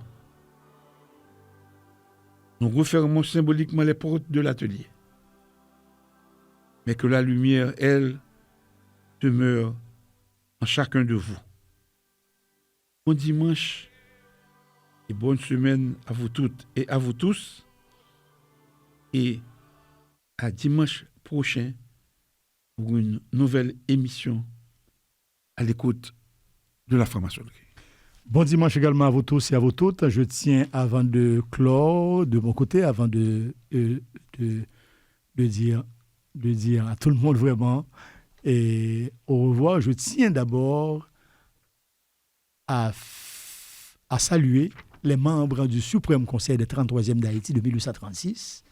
nous refermons symboliquement les portes de l'atelier. Mais que la lumière, elle, demeure en chacun de vous. Bon dimanche et bonne semaine à vous toutes et à vous tous. Et à dimanche prochain pour une nouvelle émission à l'écoute de la franc-maçonnerie. Bon dimanche également à vous tous et à vous toutes. Je tiens, avant de clore, de mon côté, avant de dire à tout le monde vraiment et au revoir, je tiens d'abord à saluer les membres du Suprême Conseil des 33e d'Haïti de 1836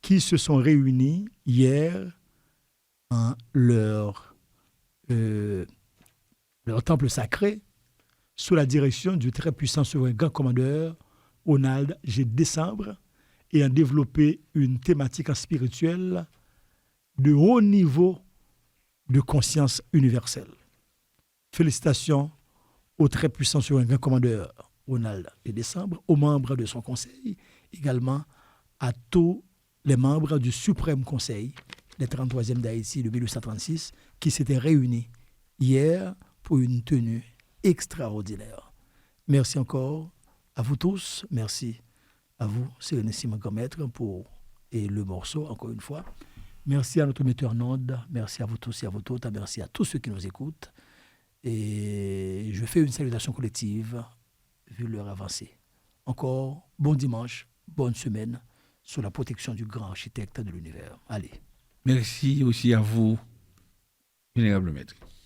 qui se sont réunis hier en leur temple sacré sous la direction du très puissant souverain grand commandeur Ronald G. Décembre et ont développé une thématique spirituelle de haut niveau de conscience universelle. Félicitations au très puissant souverain grand commandeur Ronald G. Décembre, aux membres de son conseil, également à tous les membres du Suprême Conseil des 33e d'Haïti de 1836 qui s'étaient réunis hier pour une tenue extraordinaire. Merci encore à vous tous. Merci à vous, Sérénissime Grand Maître, pour le morceau, encore une fois. Merci à notre metteur en ondes. Merci à vous tous et à vous toutes. Merci à tous ceux qui nous écoutent. Et je fais une salutation collective, vu l'heure avancée. Encore, bon dimanche, bonne semaine, sous la protection du grand architecte de l'univers. Allez. Merci aussi à vous, Vénérable Maître.